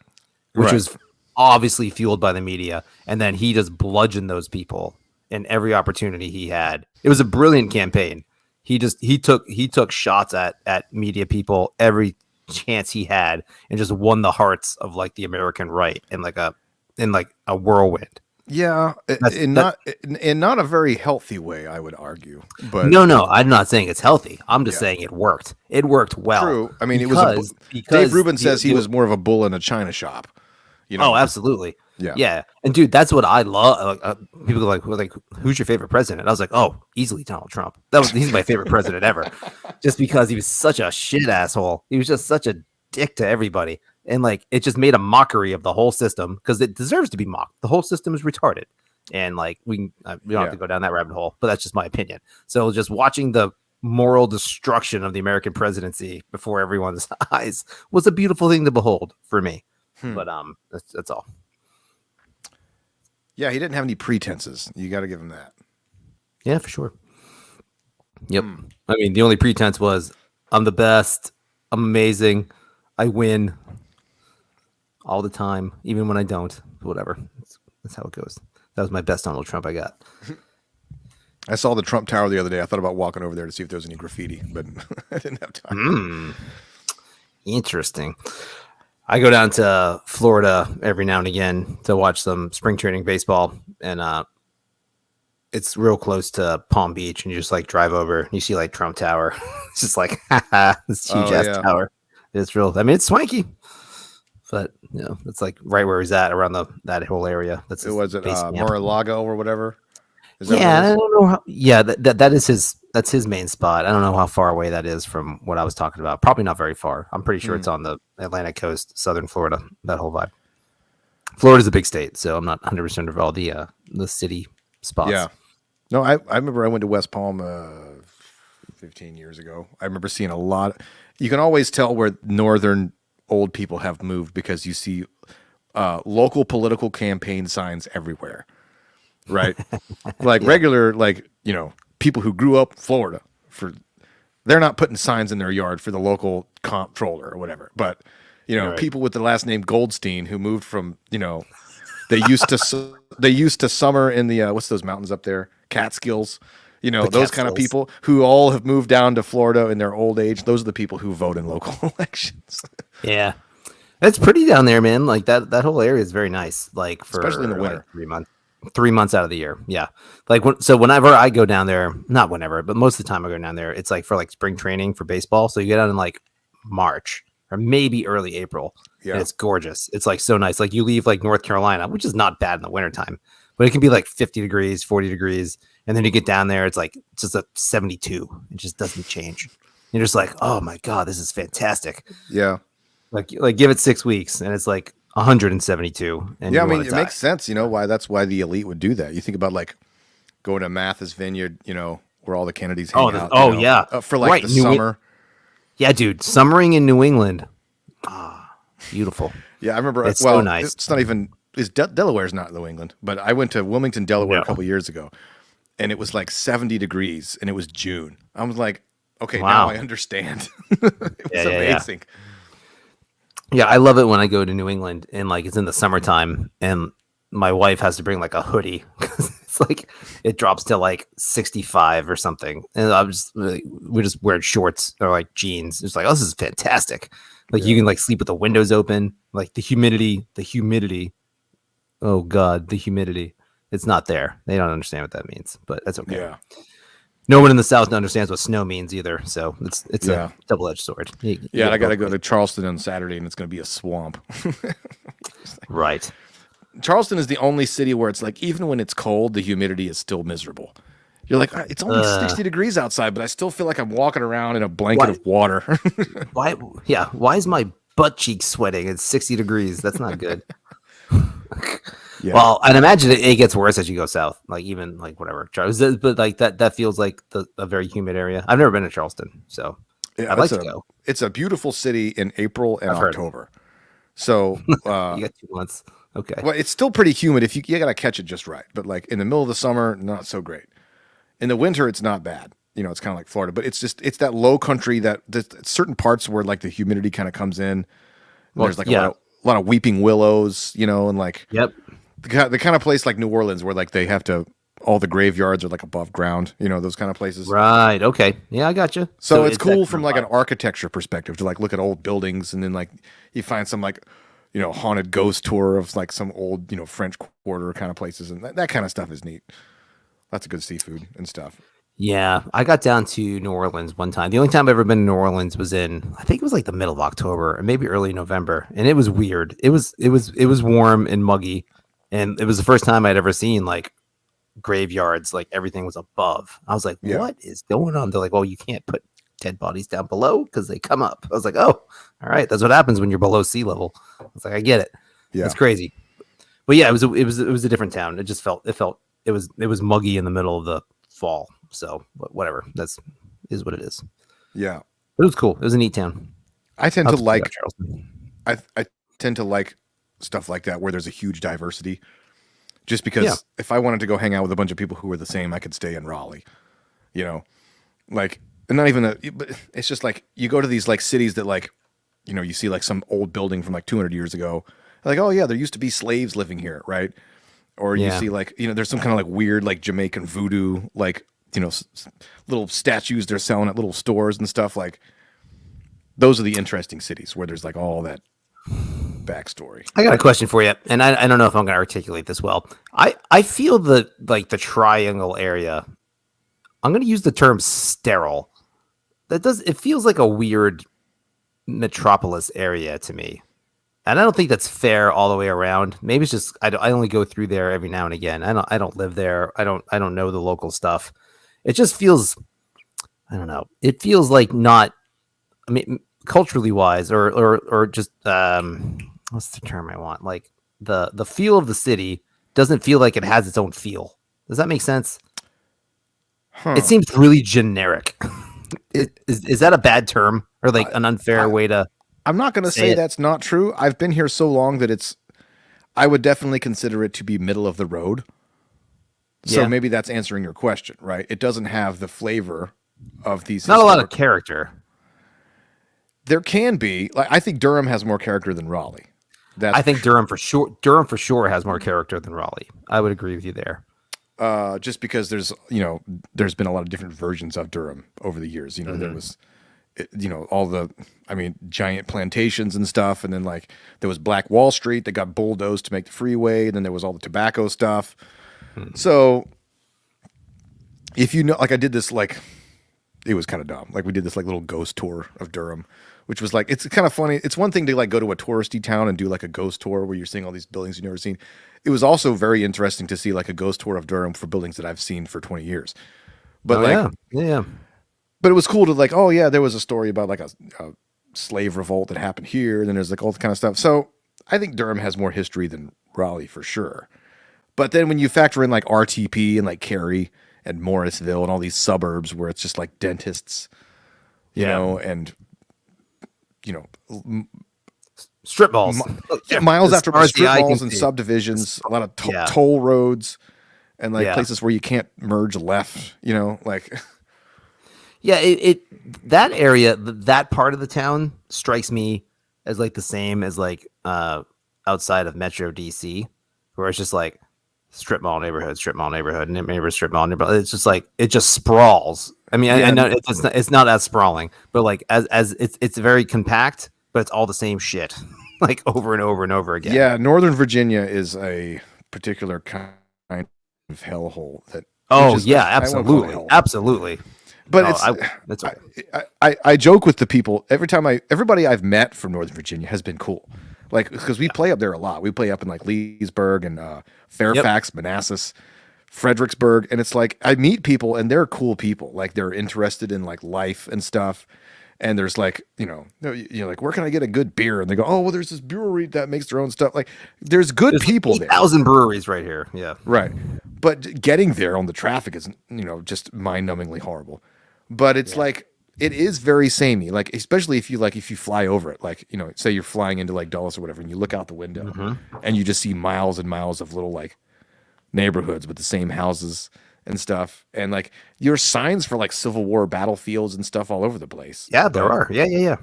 [SPEAKER 2] which was obviously fueled by the media. And then he just bludgeoned those people in every opportunity he had. It was a brilliant campaign. He took shots at media people every chance he had, and just won the hearts of like the American right in like a whirlwind.
[SPEAKER 1] Yeah, in not a very healthy way, I would argue. But
[SPEAKER 2] no, I'm not saying it's healthy. I'm just
[SPEAKER 1] Yeah.
[SPEAKER 2] saying it worked. It worked well.
[SPEAKER 1] true. I mean,
[SPEAKER 2] because
[SPEAKER 1] Dave Rubin says he
[SPEAKER 2] the-
[SPEAKER 1] was more of a bull in a china shop. You know?
[SPEAKER 2] Oh, absolutely.
[SPEAKER 1] Yeah.
[SPEAKER 2] Yeah. And dude, that's what I love. People are like, who's your favorite president? I was like, oh, easily Donald Trump. He's my favorite president ever, just because he was such a shit asshole. He was just such a dick to everybody, and like it just made a mockery of the whole system because it deserves to be mocked. The whole system is retarded, and like we don't have to go down that rabbit hole, but that's just my opinion. So just watching the moral destruction of the American presidency before everyone's eyes was a beautiful thing to behold for me. But that's all.
[SPEAKER 1] Yeah, he didn't have any pretenses. You got to give him that.
[SPEAKER 2] Yeah, for sure. Yep. I mean, the only pretense was I'm the best. I'm amazing. I win all the time, even when I don't. Whatever. That's how it goes. That was my best Donald Trump I got.
[SPEAKER 1] I saw the Trump Tower the other day. I thought about walking over there to see if there was any graffiti, but I didn't have time.
[SPEAKER 2] Interesting. I go down to Florida every now and again to watch some spring training baseball, and it's real close to Palm Beach, and you just like drive over and you see like Trump Tower. It's just like, haha, this huge ass tower. It's real. I mean, it's swanky, but you know, it's like right where he's at around that whole area. That's
[SPEAKER 1] It was at
[SPEAKER 2] base camp.
[SPEAKER 1] Mar-a-Lago or whatever. Is that
[SPEAKER 2] Yeah,
[SPEAKER 1] what it
[SPEAKER 2] I
[SPEAKER 1] is?
[SPEAKER 2] don't know how. Yeah, that is his. That's his main spot. I don't know how far away that is from what I was talking about. Probably not very far. I'm pretty sure it's on the Atlantic coast, southern Florida. That whole vibe. Florida's a big state, so I'm not 100% of all the city spots.
[SPEAKER 1] Yeah. No, I remember I went to West Palm 15 years ago. I remember seeing a lot. You can always tell where northern old people have moved because you see local political campaign signs everywhere, right? Like regular, like, you know, people who grew up in Florida they're not putting signs in their yard for the local comptroller or whatever. But, you know,
[SPEAKER 2] Right.
[SPEAKER 1] people with the last name Goldstein who moved from, you know, they used to summer in the what's those mountains up there? Catskills. You know,
[SPEAKER 2] The
[SPEAKER 1] those kind of
[SPEAKER 2] Catskills.
[SPEAKER 1] people who all have moved down to Florida in their old age. Those are the people who vote in local elections.
[SPEAKER 2] Yeah. It's pretty down there, man. Like that whole area is very nice. Like for
[SPEAKER 1] Especially in the winter.
[SPEAKER 2] like 3 months out of the year. Yeah. Like so whenever I go down there, not whenever, but most of the time I go down there, it's like for like spring training for baseball. So you get out in like March or maybe early April.
[SPEAKER 1] Yeah.
[SPEAKER 2] And it's gorgeous. It's like so nice. Like you leave like North Carolina, which is not bad in the wintertime, but it can be like 50 degrees, 40 degrees. And then you get down there, it's like just a 72. It just doesn't change. You're just like, oh my God, this is fantastic.
[SPEAKER 1] Yeah.
[SPEAKER 2] Like give it 6 weeks and it's like 172. And
[SPEAKER 1] Yeah, I
[SPEAKER 2] you
[SPEAKER 1] mean,
[SPEAKER 2] wanna
[SPEAKER 1] it
[SPEAKER 2] die.
[SPEAKER 1] makes sense. You know why? That's why the elite would do that. You think about like going to Mathis Vineyard, you know, where all the Kennedys hang out.
[SPEAKER 2] Oh,
[SPEAKER 1] you know,
[SPEAKER 2] yeah.
[SPEAKER 1] for like
[SPEAKER 2] Right,
[SPEAKER 1] the
[SPEAKER 2] New
[SPEAKER 1] summer.
[SPEAKER 2] Yeah, dude, summering in New England. Ah, beautiful.
[SPEAKER 1] Yeah, I remember.
[SPEAKER 2] It's
[SPEAKER 1] well,
[SPEAKER 2] so nice.
[SPEAKER 1] It's not even. Delaware's not New England, but I went to Wilmington, Delaware,
[SPEAKER 2] No.
[SPEAKER 1] a couple years ago, and it was like 70 degrees, and it was June. I was like, okay,
[SPEAKER 2] Wow.
[SPEAKER 1] now I understand. It was
[SPEAKER 2] Yeah.
[SPEAKER 1] amazing.
[SPEAKER 2] Yeah, I love it when I go to New England and like it's in the summertime and my wife has to bring like a hoodie because it's like it drops to like 65 or something. And we're just wearing shorts or like jeans. It's like, oh, this is fantastic. Like you can like sleep with the windows open, like the humidity. Oh God, the humidity. It's not there. They don't understand what that means, but that's okay.
[SPEAKER 1] Yeah.
[SPEAKER 2] No one in the South understands what snow means either. So it's
[SPEAKER 1] Yeah.
[SPEAKER 2] a double-edged sword. You
[SPEAKER 1] Yeah, and I
[SPEAKER 2] get
[SPEAKER 1] got to
[SPEAKER 2] both
[SPEAKER 1] go to Charleston on Saturday, and it's going to be a swamp.
[SPEAKER 2] ways. Right.
[SPEAKER 1] Charleston is the only city where it's like, even when it's cold, the humidity is still miserable. You're like, it's only 60 degrees outside, but I still feel like I'm walking around in a blanket of water.
[SPEAKER 2] Why? Yeah. Why is my butt cheek sweating? It's 60 degrees. That's not good.
[SPEAKER 1] Yeah.
[SPEAKER 2] Well, I'd imagine it gets worse as you go south. Like even like whatever. But like that feels like a very humid area. I've never been to Charleston, so
[SPEAKER 1] Yeah,
[SPEAKER 2] I'd like
[SPEAKER 1] it's
[SPEAKER 2] to go.
[SPEAKER 1] It's a beautiful city in April and
[SPEAKER 2] I've heard.
[SPEAKER 1] October. So,
[SPEAKER 2] You got 2 months. Okay.
[SPEAKER 1] well, it's still pretty humid if you got to catch it just right. But like in the middle of the summer, not so great. In the winter, it's not bad. You know, it's kind of like Florida, but it's that low country that certain parts where like the humidity kind of comes in. And
[SPEAKER 2] Well,
[SPEAKER 1] there's like
[SPEAKER 2] yeah.
[SPEAKER 1] a lot of weeping willows, you know, and like
[SPEAKER 2] Yep.
[SPEAKER 1] the kind of place like New Orleans where like they have to all the graveyards are like above ground, those kind of places.
[SPEAKER 2] Right. Okay. Yeah, I got you.
[SPEAKER 1] So it's cool
[SPEAKER 2] that
[SPEAKER 1] from
[SPEAKER 2] kind
[SPEAKER 1] like
[SPEAKER 2] of
[SPEAKER 1] an architecture perspective to like look at old buildings, and then like you find some like haunted ghost tour of like some old French Quarter kind of places, and that kind of stuff is neat. Lots of good seafood and stuff.
[SPEAKER 2] Yeah, I got down to New Orleans one time. The only time I've ever been to New Orleans was I think it was like the middle of October or maybe early November, and it was weird. It was warm and muggy, and it was the first time I'd ever seen like graveyards, like everything was above. I was like,
[SPEAKER 1] Yeah.
[SPEAKER 2] what is going on? They're like, well, you can't put dead bodies down below because they come up. I was like, oh, all right, that's what happens when you're below sea level. I was like, I get it.
[SPEAKER 1] Yeah.
[SPEAKER 2] It's crazy. But yeah, it was a different town. It just felt it was muggy in the middle of the fall. So whatever, is what it is.
[SPEAKER 1] Yeah.
[SPEAKER 2] But it was cool. It was a neat town.
[SPEAKER 1] I tend to like
[SPEAKER 2] Charleston.
[SPEAKER 1] I tend to like stuff like that where there's a huge diversity. Just because
[SPEAKER 2] Yeah.
[SPEAKER 1] if I wanted to go hang out with a bunch of people who were the same, I could stay in Raleigh. Like, and not even but it's just like you go to these like cities that like, you see like some old building from like 200 years ago. Like, oh yeah, there used to be slaves living here, right? Or you
[SPEAKER 2] Yeah.
[SPEAKER 1] see like, there's some kind of like weird like Jamaican voodoo, like, little statues they're selling at little stores and stuff. Like, those are the interesting cities where there's like all that backstory.
[SPEAKER 2] I got a question for you, and I don't know if I'm going to articulate this well. I feel the triangle area. I'm going to use the term sterile. It feels like a weird metropolis area to me, and I don't think that's fair all the way around. Maybe it's just I only go through there every now and again. I don't live there. I don't know the local stuff. It just feels, I don't know. It feels like not. I mean, culturally wise, or just what's the term I want? Like the feel of the city doesn't feel like it has its own feel. Does that make sense?
[SPEAKER 1] Huh.
[SPEAKER 2] It seems really generic. Is that a bad term or like an unfair way to?
[SPEAKER 1] I'm not going to
[SPEAKER 2] say
[SPEAKER 1] say
[SPEAKER 2] it.
[SPEAKER 1] that's not true. I've been here so long that I would definitely consider it to be middle of the road. So
[SPEAKER 2] Yeah.
[SPEAKER 1] maybe that's answering your question, right? It doesn't have the flavor of these.
[SPEAKER 2] Not a lot of character.
[SPEAKER 1] There can be. Like, I think Durham has more character than Raleigh.
[SPEAKER 2] I think Durham for sure has more character than Raleigh. I would agree with you there.
[SPEAKER 1] just because there's been a lot of different versions of Durham over the years. There was all the giant plantations and stuff, and then like there was Black Wall Street that got bulldozed to make the freeway, and then there was all the tobacco stuff. So if like I did this like it was kind of dumb. Like we did this like little ghost tour of Durham, which was like, it's kind of funny. It's one thing to like go to a touristy town and do like a ghost tour where you're seeing all these buildings you've never seen. It was also very interesting to see like a ghost tour of Durham for buildings that I've seen for 20 years. But
[SPEAKER 2] yeah.
[SPEAKER 1] but it was cool to like, oh yeah, there was a story about like a slave revolt that happened here. And then there's like all the kind of stuff. So I think Durham has more history than Raleigh for sure. But then when you factor in like RTP and like Cary and Morrisville and all these suburbs where it's just like dentists, you know, and
[SPEAKER 2] strip malls,
[SPEAKER 1] miles
[SPEAKER 2] As
[SPEAKER 1] after
[SPEAKER 2] far as the
[SPEAKER 1] strip
[SPEAKER 2] eye can
[SPEAKER 1] malls and
[SPEAKER 2] see.
[SPEAKER 1] subdivisions, a lot of
[SPEAKER 2] Yeah.
[SPEAKER 1] toll roads and like
[SPEAKER 2] Yeah.
[SPEAKER 1] places where you can't merge left, like
[SPEAKER 2] Yeah, that area, that part of the town strikes me as like the same as like outside of Metro DC, where it's just like strip mall neighborhood, and neighborhood, strip mall neighborhood. It's just like it just sprawls. I mean, I know it's not as sprawling, but like as it's very compact, but it's all the same shit, like over and over and over again.
[SPEAKER 1] yeah, Northern Virginia is a particular kind of hellhole that.
[SPEAKER 2] Oh
[SPEAKER 1] which is-
[SPEAKER 2] yeah,
[SPEAKER 1] I won't call it
[SPEAKER 2] absolutely,
[SPEAKER 1] hell.
[SPEAKER 2] absolutely.
[SPEAKER 1] But
[SPEAKER 2] Oh,
[SPEAKER 1] it's
[SPEAKER 2] that's
[SPEAKER 1] I joke with the people everybody I've met from Northern Virginia has been cool. Like, because we play up there a lot. We play up in like Leesburg and Fairfax, Manassas, Fredericksburg. And it's like, I meet people and they're cool people. Like they're interested in like life and stuff. And there's like, you're like, where can I get a good beer? And they go, oh, well, there's this brewery that makes their own stuff. Like there's good people there.
[SPEAKER 2] 8,000 breweries right here. Yeah.
[SPEAKER 1] Right. But getting there on the traffic is, just mind-numbingly horrible. But it's like, it is very samey. Like, especially if you fly over it, like, say you're flying into like Dulles or whatever, and you look out the window and you just see miles and miles of little like neighborhoods with the same houses and stuff. And like your signs for like Civil War battlefields and stuff all over the place.
[SPEAKER 2] Yeah, there are. Yeah.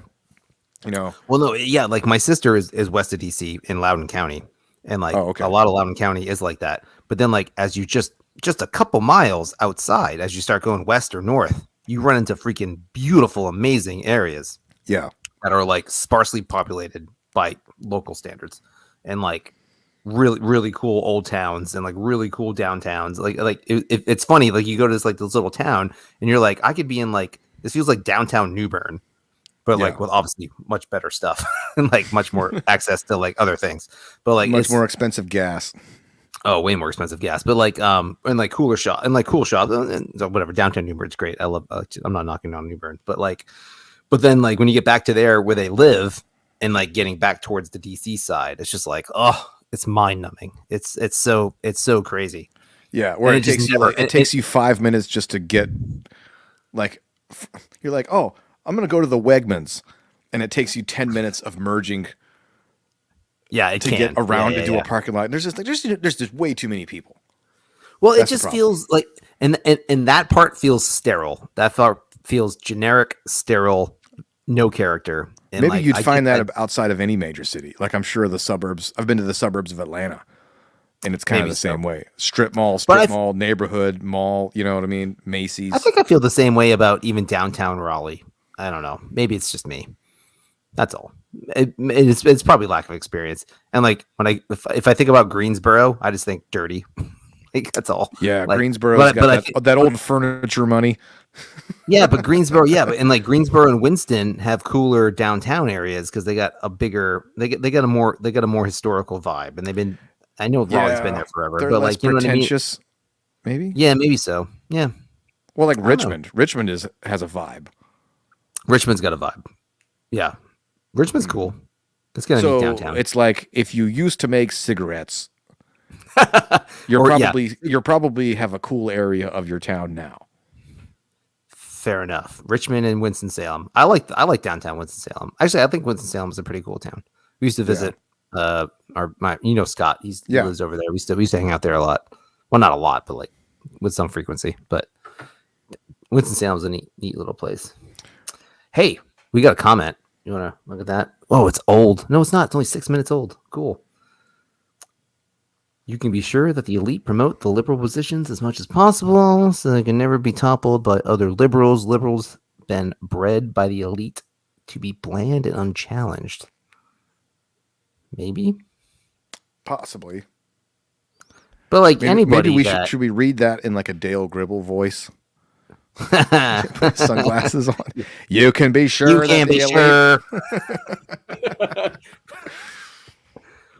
[SPEAKER 2] Well, no, yeah, like my sister is west of DC in Loudoun County, and like
[SPEAKER 1] Oh, okay.
[SPEAKER 2] a lot of Loudoun County is like that. But then, like as you just just a couple miles outside, as you start going west or north, you run into freaking beautiful, amazing areas
[SPEAKER 1] Yeah.
[SPEAKER 2] that are like sparsely populated by local standards, and like really, really cool old towns and like really cool downtowns. It's funny. Like you go to this little town, and you're like, I could be in like this feels like downtown New Bern, but
[SPEAKER 1] Yeah.
[SPEAKER 2] like with obviously much better stuff and like much more access to like other things. But like
[SPEAKER 1] Much more expensive gas.
[SPEAKER 2] Oh, way more expensive gas, but like and like cooler shop and like cool shops and so whatever. Downtown New Bern's great. I love. I'm not knocking on New Bern, but then like when you get back to there where they live and like getting back towards the DC side, it's just like it's mind numbing. It's so crazy.
[SPEAKER 1] Yeah, where it takes you like it takes you 5 minutes just to get like you're like, oh, I'm gonna go to the Wegmans, and it takes you 10 minutes of merging.
[SPEAKER 2] Yeah,
[SPEAKER 1] to get around to do a parking lot. There's just way too many people.
[SPEAKER 2] Well, it just feels like, and that part feels sterile. That part feels generic, sterile, no character. And
[SPEAKER 1] maybe you'd find that outside of any major city. Like I'm sure the suburbs. I've been to the suburbs of Atlanta, and it's kind of the same way. Strip mall, neighborhood mall. You know what I mean? Macy's.
[SPEAKER 2] I think I feel the same way about even downtown Raleigh. I don't know. Maybe it's just me. That's all. It's probably lack of experience. And like when if I think about Greensboro, I just think dirty. Like that's all.
[SPEAKER 1] Yeah, like, Greensboro's got that old furniture money.
[SPEAKER 2] Yeah, but Greensboro, and like Greensboro and Winston have cooler downtown areas because they got a bigger, they got a more historical vibe, and they've been. I know Raleigh's been there forever,
[SPEAKER 1] they're
[SPEAKER 2] but
[SPEAKER 1] less
[SPEAKER 2] like you know
[SPEAKER 1] pretentious.
[SPEAKER 2] What I mean?
[SPEAKER 1] Maybe.
[SPEAKER 2] Yeah, maybe so. Yeah.
[SPEAKER 1] Well, like Richmond. Richmond has a vibe.
[SPEAKER 2] Richmond's got a vibe. Yeah, Richmond's cool. It's got a neat downtown.
[SPEAKER 1] It's like if you used to make cigarettes, you're probably have a cool area of your town now.
[SPEAKER 2] Fair enough. Richmond and Winston-Salem. I like downtown Winston-Salem. Actually, I think Winston-Salem is a pretty cool town. We used to visit Scott. He lives over there. We used to hang out there a lot. Well, not a lot, but like with some frequency. But Winston-Salem's a neat little place. Hey, we got a comment. You want to look at that? Oh, it's old. No, it's not. It's only 6 minutes old. Cool. You can be sure that the elite promote the liberal positions as much as possible so they can never be toppled by other liberals. Liberals been bred by the elite to be bland and unchallenged. Maybe.
[SPEAKER 1] Possibly.
[SPEAKER 2] But like anybody
[SPEAKER 1] should we read that in like a Dale Gribble voice? Put sunglasses on. You can be sure.
[SPEAKER 2] You can be sure.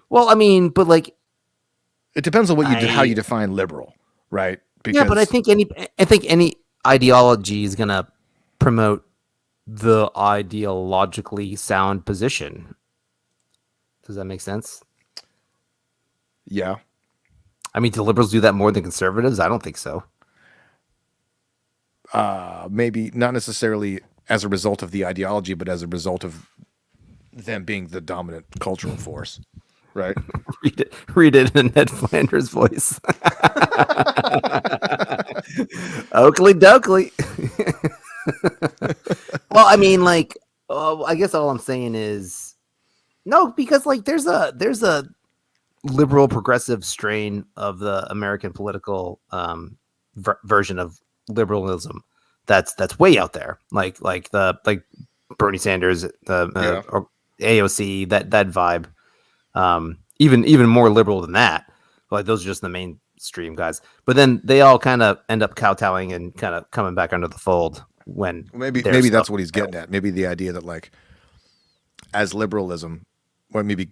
[SPEAKER 2] Well, I mean, but like,
[SPEAKER 1] it depends on how you define liberal, right?
[SPEAKER 2] Because, yeah, but I think any ideology is gonna promote the ideologically sound position. Does that make sense?
[SPEAKER 1] Yeah.
[SPEAKER 2] I mean, do liberals do that more than conservatives? I don't think so.
[SPEAKER 1] Maybe not necessarily as a result of the ideology, but as a result of them being the dominant cultural force, right?
[SPEAKER 2] Read it in Ned Flanders' voice. Oakley dokley. Well, I mean, like, I guess all I'm saying is no, because like there's a liberal progressive strain of the American political version of liberalism that's way out there, like Bernie Sanders, or AOC, that vibe, even more liberal than that. Like those are just the mainstream guys, but then they all kind of end up kowtowing and kind of coming back under the fold when
[SPEAKER 1] maybe that's what he's getting at. Maybe the idea that like as liberalism, or maybe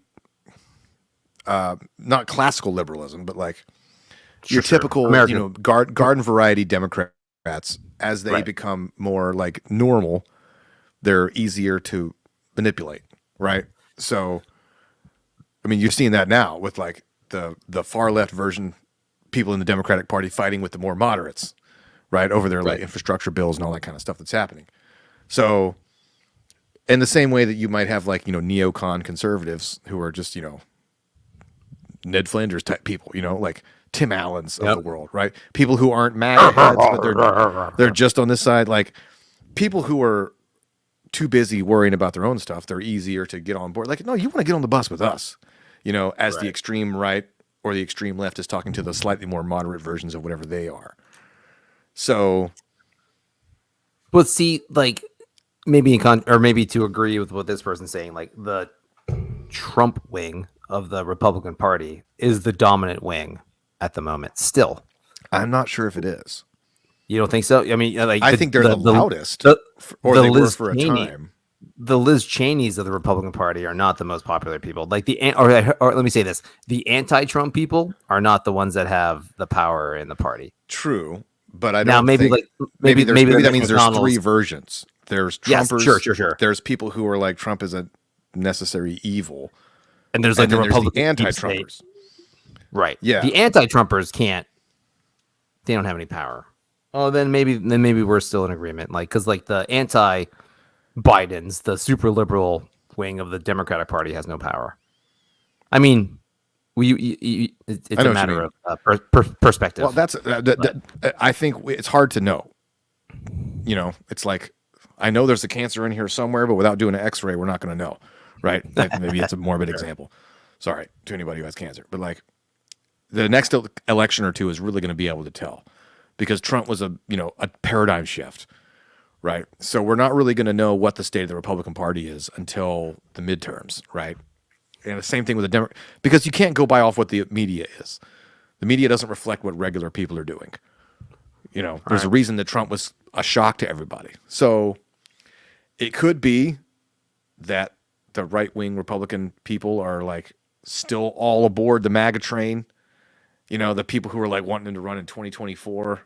[SPEAKER 1] not classical liberalism, but like your typical American, garden variety Democrats, as they become more like normal, they're easier to manipulate, right? So, I mean, you're seeing that now with like the far left version, people in the Democratic Party fighting with the more moderates, right, over their like infrastructure bills and all that kind of stuff that's happening. So, in the same way that you might have like neocon conservatives who are just Ned Flanders type people, like Tim Allen's of the world, right? People who aren't MAGA heads, but they're just on this side. Like people who are too busy worrying about their own stuff, they're easier to get on board. Like, no, you want to get on the bus with us, as the extreme right or the extreme left is talking to the slightly more moderate versions of whatever they are. So,
[SPEAKER 2] But see, like maybe or maybe to agree with what this person's saying, like the Trump wing of the Republican Party is the dominant wing at the moment. Still,
[SPEAKER 1] I'm not sure if it is.
[SPEAKER 2] you don't think so? I mean, like
[SPEAKER 1] I think they're the loudest, or
[SPEAKER 2] the
[SPEAKER 1] they were
[SPEAKER 2] Liz
[SPEAKER 1] for a
[SPEAKER 2] Cheney-
[SPEAKER 1] time.
[SPEAKER 2] The Liz Cheneys of the Republican Party are not the most popular people. Like or let me say this: the anti-Trump people are not the ones that have the power in the party.
[SPEAKER 1] True, but I don't
[SPEAKER 2] Now maybe
[SPEAKER 1] think,
[SPEAKER 2] like maybe
[SPEAKER 1] that means there's
[SPEAKER 2] McDonald's.
[SPEAKER 1] 3 versions. There's
[SPEAKER 2] Yes,
[SPEAKER 1] Trumpers.
[SPEAKER 2] sure.
[SPEAKER 1] There's people who are like Trump is a necessary evil,
[SPEAKER 2] And there's like
[SPEAKER 1] and
[SPEAKER 2] the
[SPEAKER 1] then there's the
[SPEAKER 2] Republican deep state.
[SPEAKER 1] anti-Trumpers.
[SPEAKER 2] Right.
[SPEAKER 1] Yeah.
[SPEAKER 2] The anti-Trumpers can't. They don't have any power. Oh, then maybe we're still in agreement. Like, because like the anti-Bidens, the super liberal wing of the Democratic Party has no power. I mean, it's
[SPEAKER 1] I know
[SPEAKER 2] a
[SPEAKER 1] what
[SPEAKER 2] matter
[SPEAKER 1] you
[SPEAKER 2] of perspective.
[SPEAKER 1] Well, that's I think it's hard to know. You know, it's like I know there's a cancer in here somewhere, but without doing an X-ray, we're not going to know, right? Maybe it's a morbid example. Sorry to anybody who has cancer, but like the next election or two is really going to be able to tell, because Trump was a paradigm shift, right? So we're not really going to know what the state of the Republican Party is until the midterms, right? And the same thing with the Democrat, because you can't go by off what the media is. The media doesn't reflect what regular people are doing. You know, there's a reason that Trump was a shock to everybody. So it could be that the right-wing Republican people are like still all aboard the MAGA train. You know, the people who are like wanting him to run in 2024.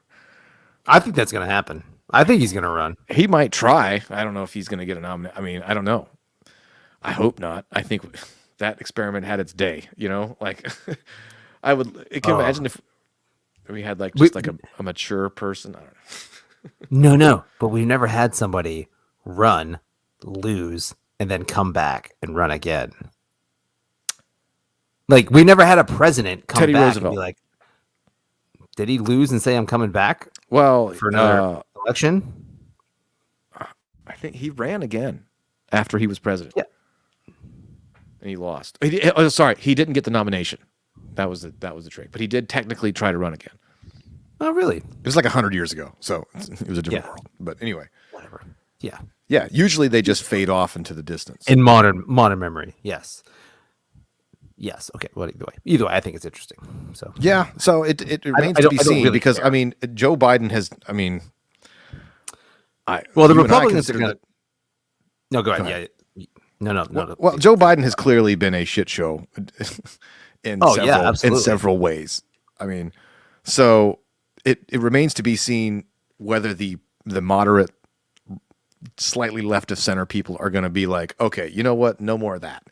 [SPEAKER 2] I think that's going to happen. I think he's going to run.
[SPEAKER 1] He might try. I don't know if he's going to get a nomination. I mean, I don't know. I hope not. I think that experiment had its day, you know? Like, I can imagine if we had like just like a mature person. I don't know.
[SPEAKER 2] No. But we've never had somebody run, lose, and then come back and run again. Like, we never had a president come
[SPEAKER 1] Teddy
[SPEAKER 2] back
[SPEAKER 1] Roosevelt.
[SPEAKER 2] and be like, did he lose and say I'm coming back
[SPEAKER 1] Well,
[SPEAKER 2] for another election?
[SPEAKER 1] I think he ran again after he was president.
[SPEAKER 2] Yeah.
[SPEAKER 1] And he lost. He didn't get the nomination. That was the trick. But he did technically try to run again.
[SPEAKER 2] Oh, really?
[SPEAKER 1] It was like 100 years ago, so it was a different world. But anyway,
[SPEAKER 2] Whatever. Yeah.
[SPEAKER 1] yeah. Usually they just fade off into the distance.
[SPEAKER 2] In modern memory, yes. Yes. Okay. Well, either way, I think it's interesting. So
[SPEAKER 1] Yeah, so it remains
[SPEAKER 2] I
[SPEAKER 1] to be
[SPEAKER 2] don't
[SPEAKER 1] seen
[SPEAKER 2] really
[SPEAKER 1] because
[SPEAKER 2] care.
[SPEAKER 1] I mean Joe Biden has the
[SPEAKER 2] Republicans are gonna. No, go ahead.
[SPEAKER 1] Go ahead.
[SPEAKER 2] Yeah. No.
[SPEAKER 1] Well, Joe Biden has clearly been a shit show in
[SPEAKER 2] absolutely.
[SPEAKER 1] several ways. I mean, so it remains to be seen whether the moderate, slightly left of center people are going to be like, okay, you know what, no more of that,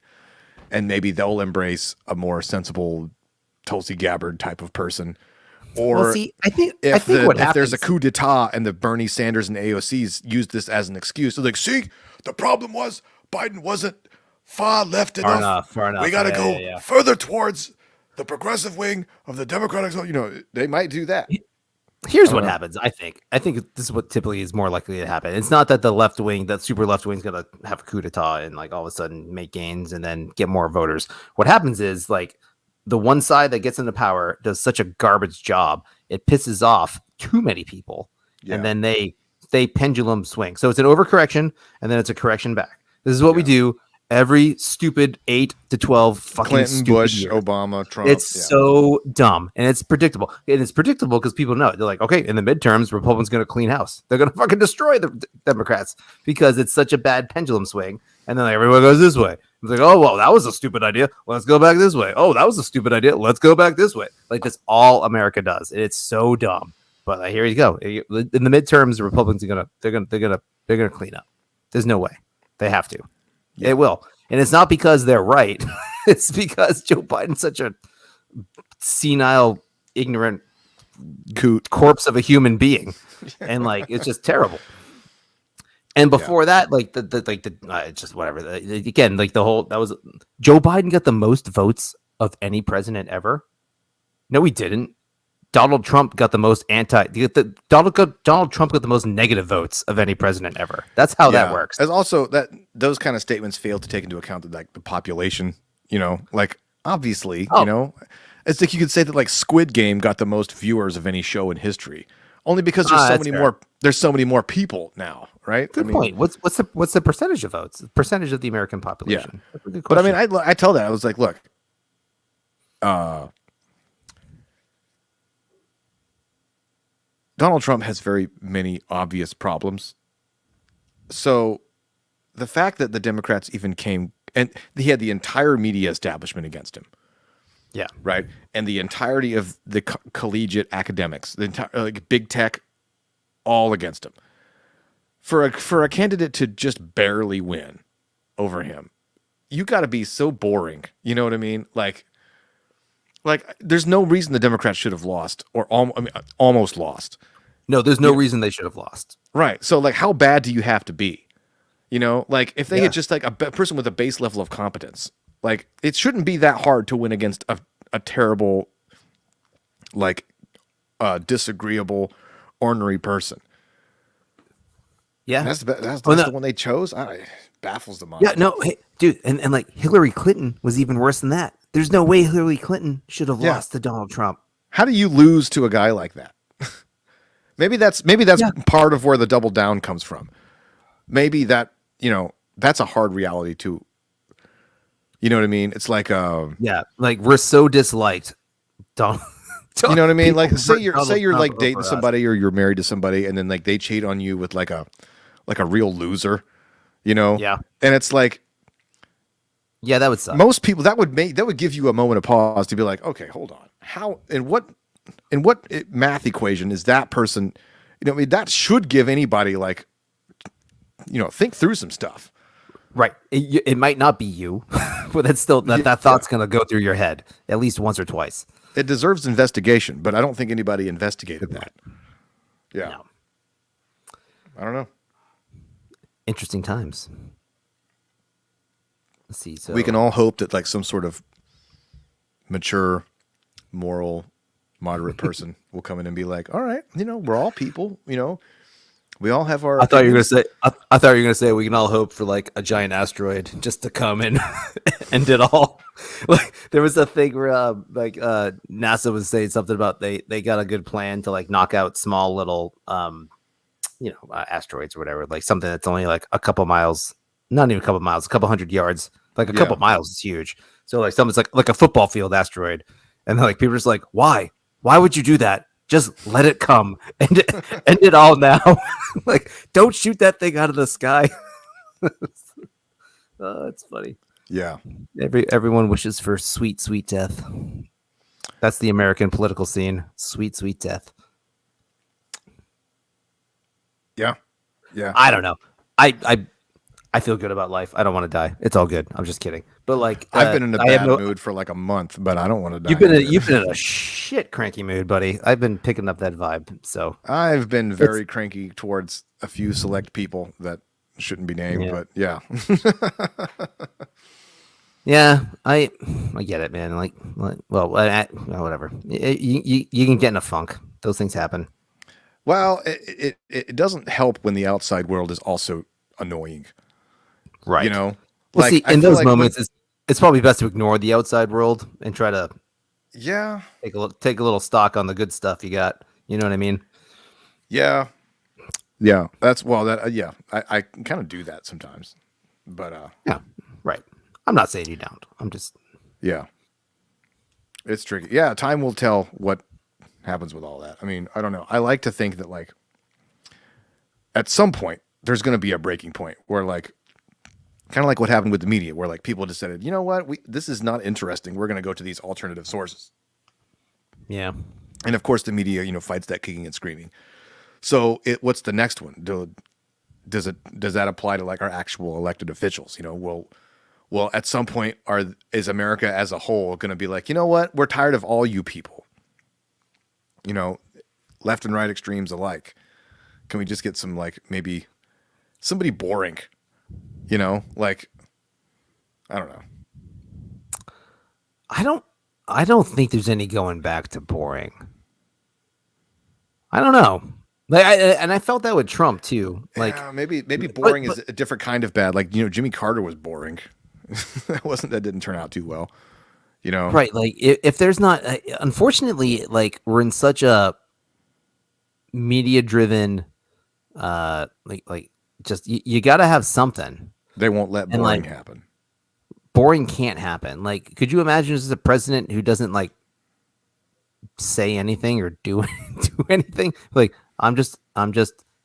[SPEAKER 1] and maybe they'll embrace a more sensible Tulsi Gabbard type of person. Or
[SPEAKER 2] Well, see, I think
[SPEAKER 1] if
[SPEAKER 2] what
[SPEAKER 1] there's a
[SPEAKER 2] happens-
[SPEAKER 1] coup d'etat and the Bernie Sanders and AOCs use this as an excuse, they're like, see, the problem was Biden wasn't far left enough.
[SPEAKER 2] Far enough.
[SPEAKER 1] We got to
[SPEAKER 2] Yeah,
[SPEAKER 1] go
[SPEAKER 2] yeah, yeah.
[SPEAKER 1] further towards the progressive wing of the Democratic. You know, they might do that.
[SPEAKER 2] Here's what
[SPEAKER 1] know.
[SPEAKER 2] happens. I think this is what typically is more likely to happen. It's not that the left wing, that super left wing, is gonna have a coup d'etat and like all of a sudden make gains and then get more voters. What happens is like the one side that gets into power does such a garbage job, it pisses off too many people,
[SPEAKER 1] Yeah.
[SPEAKER 2] and then they pendulum swing. So it's an overcorrection and then it's a correction back. This is what we do every stupid 8 to 12 fucking
[SPEAKER 1] Clinton,
[SPEAKER 2] stupid
[SPEAKER 1] Bush,
[SPEAKER 2] years.
[SPEAKER 1] Obama, Trump.
[SPEAKER 2] It's
[SPEAKER 1] yeah.
[SPEAKER 2] so dumb, and it's predictable. And it's predictable because people know it. They're like, okay, in the midterms, Republicans going to clean house. They're going to fucking destroy the Democrats because it's such a bad pendulum swing. And then everyone goes this way. It's like, oh, well, that was a stupid idea. Let's go back this way. Oh, that was a stupid idea. Let's go back this way. Like that's all America does. And it's so dumb. But here you go. In the midterms, the Republicans are they're gonna clean up. There's no way. They have to. It will. And it's not because they're right. It's because Joe Biden's such a senile, ignorant corpse of a human being. And like it's just terrible. And before that, like it's just whatever. Again, like the whole Joe Biden got the most votes of any president ever. No, he didn't. Donald Trump got the most Donald Trump got the most negative votes of any president ever. That's how that works.
[SPEAKER 1] As also that those kind of statements fail to take into account the population. You know, like obviously, you know, It's like you could say that like Squid Game got the most viewers of any show in history, only because there's so
[SPEAKER 2] That's
[SPEAKER 1] many
[SPEAKER 2] fair.
[SPEAKER 1] more. There's so many more people now, right?
[SPEAKER 2] Good point. What's the percentage of votes? Percentage of the American
[SPEAKER 1] Yeah.
[SPEAKER 2] population. That's a good
[SPEAKER 1] But I
[SPEAKER 2] question.
[SPEAKER 1] mean, I tell that I was like, look, uh, Donald Trump has very many obvious problems. So the fact that the Democrats even came and he had the entire media establishment against him,
[SPEAKER 2] Yeah.
[SPEAKER 1] right? And the entirety of the collegiate academics, the entire like big tech, all against him. For a candidate to just barely win over him, you got to be so boring. You know what I mean? Like there's no reason the Democrats should have lost or almost lost.
[SPEAKER 2] No, there's no reason they should have lost.
[SPEAKER 1] Right. So like how bad do you have to be? You know, like if they
[SPEAKER 2] Yeah.
[SPEAKER 1] had just like a person with a base level of competence, like it shouldn't be that hard to win against a terrible, like disagreeable, ornery person.
[SPEAKER 2] Yeah.
[SPEAKER 1] And that's
[SPEAKER 2] Well, no-
[SPEAKER 1] the one they chose. Baffles the mind.
[SPEAKER 2] Yeah, no, hey, dude, and like Hillary Clinton was even worse than that. There's no way Hillary Clinton should have
[SPEAKER 1] Yeah.
[SPEAKER 2] lost to Donald Trump.
[SPEAKER 1] How do you lose to a guy like that? maybe that's part of where the double down comes from. Maybe that, that's a hard reality to, you know what I mean? It's like,
[SPEAKER 2] Yeah, like we're so disliked. Donald,
[SPEAKER 1] you know what I mean? Like say you're
[SPEAKER 2] Donald Trump
[SPEAKER 1] like dating
[SPEAKER 2] over us.
[SPEAKER 1] somebody or you're married to somebody and then like they cheat on you with like a real loser, you know?
[SPEAKER 2] Yeah.
[SPEAKER 1] And it's like
[SPEAKER 2] Yeah, that would suck.
[SPEAKER 1] most people that would give you a moment of pause to be like, okay, hold on. How in what math equation is that person, I mean that should give anybody like think through some stuff.
[SPEAKER 2] Right. It might not be you, but that's still that thought's gonna go through your head at least once or twice.
[SPEAKER 1] It deserves investigation, but I don't think anybody investigated that. Yeah.
[SPEAKER 2] No.
[SPEAKER 1] I don't know.
[SPEAKER 2] Interesting times. Let's see. So
[SPEAKER 1] We can all hope that like some sort of mature, moral, moderate person will come in and be like, all right, we're all people, we all have our
[SPEAKER 2] I thought you were gonna say. I thought you were gonna say we can all hope for like a giant asteroid just to come and end it all. Like there was a thing where NASA was saying something about they got a good plan to like knock out small little asteroids or whatever, like something that's only like a couple miles, not even a couple miles, a couple 100 yards, like a couple miles is huge. So like something's like a football field asteroid, and then like people are just like, why would you do that? Just let it come and end it all now. Like, don't shoot that thing out of the sky. Oh, it's funny.
[SPEAKER 1] Yeah.
[SPEAKER 2] Everyone wishes for sweet, sweet death. That's the American political scene. Sweet, sweet death.
[SPEAKER 1] Yeah. Yeah.
[SPEAKER 2] I don't know. I feel good about life. I don't want to die. It's all good. I'm just kidding. But like,
[SPEAKER 1] I've been in a
[SPEAKER 2] I have
[SPEAKER 1] bad mood for like a month, but I don't want to die.
[SPEAKER 2] You've been in a shit cranky mood, buddy. I've been picking up that vibe. So
[SPEAKER 1] I've been very cranky towards a few select people that shouldn't be named,
[SPEAKER 2] Yeah.
[SPEAKER 1] but yeah.
[SPEAKER 2] yeah, I get it, man. Like well, whatever. You can get in a funk. Those things happen.
[SPEAKER 1] Well, it doesn't help when the outside world is also annoying.
[SPEAKER 2] Right.
[SPEAKER 1] Well,
[SPEAKER 2] Well, see,
[SPEAKER 1] I
[SPEAKER 2] in
[SPEAKER 1] feel
[SPEAKER 2] those
[SPEAKER 1] like
[SPEAKER 2] moments, it's probably best to ignore the outside world and try to
[SPEAKER 1] yeah.
[SPEAKER 2] take a little stock on the good stuff you got. You know what I mean?
[SPEAKER 1] Yeah. Yeah. That's yeah. I can kind of do that sometimes. But
[SPEAKER 2] Yeah. Right. I'm not saying you don't. I'm just
[SPEAKER 1] yeah. It's tricky. Yeah, time will tell what happens with all that. I mean, I don't know. I like to think that like at some point there's going to be a breaking point where like kind of like what happened with the media where like people decided, you know what? This is not interesting. We're going to go to these alternative sources.
[SPEAKER 2] yeah.
[SPEAKER 1] And of course the media, fights that kicking and screaming. So what's the next one? Does that apply to like our actual elected officials? Well, at some point is America as a whole going to be like, you know what? We're tired of all you people. Left and right extremes alike. Can we just get some like maybe somebody boring? Like I don't know.
[SPEAKER 2] I don't think there's any going back to boring. I don't know. Like I felt that with Trump too. Like
[SPEAKER 1] Yeah, maybe boring is a different kind of bad. Like Jimmy Carter was boring. That didn't turn out too well. You know,
[SPEAKER 2] Right. Like if there's not, unfortunately, like we're in such a media driven, like just you got to have something.
[SPEAKER 1] they won't let
[SPEAKER 2] And
[SPEAKER 1] boring
[SPEAKER 2] like
[SPEAKER 1] happen.
[SPEAKER 2] boring can't happen. Like, could you imagine as a president who doesn't like say anything or do do anything? Like, I'm just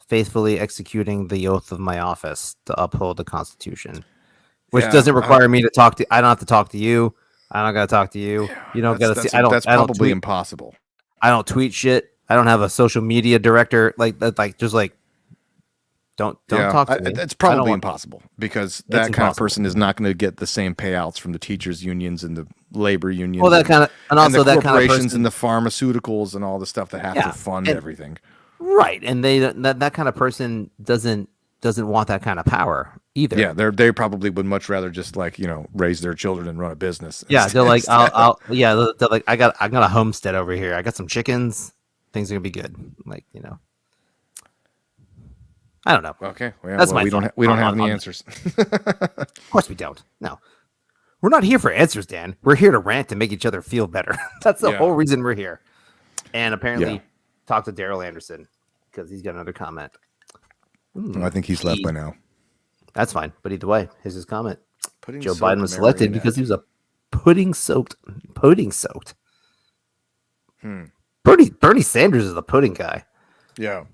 [SPEAKER 2] faithfully executing the oath of my office to uphold the Constitution, which
[SPEAKER 1] Yeah,
[SPEAKER 2] doesn't require me to talk to. I don't have to talk to you. I don't gotta talk to you. You don't gotta see.
[SPEAKER 1] That's
[SPEAKER 2] I don't
[SPEAKER 1] probably
[SPEAKER 2] tweet.
[SPEAKER 1] impossible.
[SPEAKER 2] I don't tweet shit. I don't have a social media director. Like that. Like just like don't talk to me.
[SPEAKER 1] It's
[SPEAKER 2] I don't
[SPEAKER 1] probably
[SPEAKER 2] want-
[SPEAKER 1] impossible because that kind of
[SPEAKER 2] impossible.
[SPEAKER 1] person is not going to get the same payouts from the teachers' unions and the labor unions.
[SPEAKER 2] Well, that kind of, and also
[SPEAKER 1] the
[SPEAKER 2] that kind of
[SPEAKER 1] corporations
[SPEAKER 2] person,
[SPEAKER 1] and the pharmaceuticals and all the stuff that have
[SPEAKER 2] Yeah,
[SPEAKER 1] to fund
[SPEAKER 2] and-
[SPEAKER 1] everything.
[SPEAKER 2] right? And that kind of person doesn't want that kind of power either.
[SPEAKER 1] Yeah, they probably would much rather just like raise their children and run a business.
[SPEAKER 2] Yeah, they're like, they're like, I got a homestead over here. I got some chickens. Things are gonna be good. Like, I don't know.
[SPEAKER 1] Okay, well,
[SPEAKER 2] That's my
[SPEAKER 1] we don't
[SPEAKER 2] thought
[SPEAKER 1] we don't have
[SPEAKER 2] on-
[SPEAKER 1] any
[SPEAKER 2] on-
[SPEAKER 1] answers.
[SPEAKER 2] Of course we don't. No, we're not here for answers, Dan. We're here to rant and make each other feel better. That's the
[SPEAKER 1] Yeah.
[SPEAKER 2] whole reason we're here. And apparently,
[SPEAKER 1] Yeah.
[SPEAKER 2] talk to Daryl Anderson because he's got another comment.
[SPEAKER 1] I think he's left by now.
[SPEAKER 2] That's fine. But either way, here's his comment.
[SPEAKER 1] Pudding
[SPEAKER 2] Joe
[SPEAKER 1] soaked
[SPEAKER 2] Biden was selected
[SPEAKER 1] marionette.
[SPEAKER 2] because he was a pudding soaked.
[SPEAKER 1] Hmm.
[SPEAKER 2] Bernie Sanders is the pudding guy.
[SPEAKER 1] Yeah,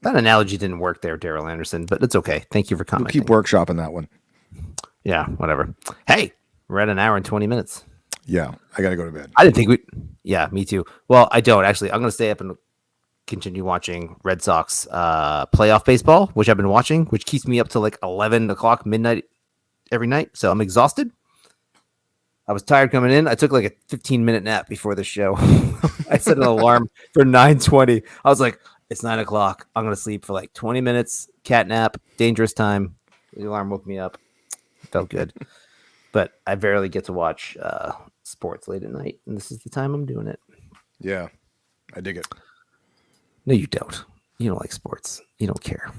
[SPEAKER 2] That analogy didn't work there, Daryl Anderson, but it's okay. Thank you for
[SPEAKER 1] we'll
[SPEAKER 2] commenting.
[SPEAKER 1] keep workshopping that one.
[SPEAKER 2] Yeah, whatever. Hey, we're at an hour and 20 minutes.
[SPEAKER 1] Yeah, I got to go to bed.
[SPEAKER 2] I didn't think we. Yeah, me too. Well, I don't actually. I'm going to stay up and continue watching Red Sox playoff baseball, which I've been watching, which keeps me up to like 11 o'clock midnight every night. So I'm exhausted. I was tired coming in. I took like a 15-minute nap before the show. I set an alarm for 9:20. I was like, it's 9 o'clock. I'm going to sleep for like 20 minutes. Cat nap, dangerous time. The alarm woke me up. Felt good. But I barely get to watch sports late at night. And this is the time I'm doing it.
[SPEAKER 1] Yeah, I dig it.
[SPEAKER 2] No, you don't. You don't like sports. You don't care.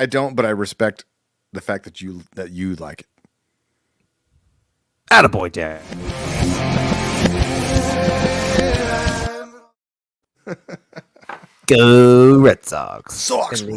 [SPEAKER 1] I don't, but I respect the fact that you like it.
[SPEAKER 2] Attaboy, Dad. Go Red Sox.
[SPEAKER 1] Sox.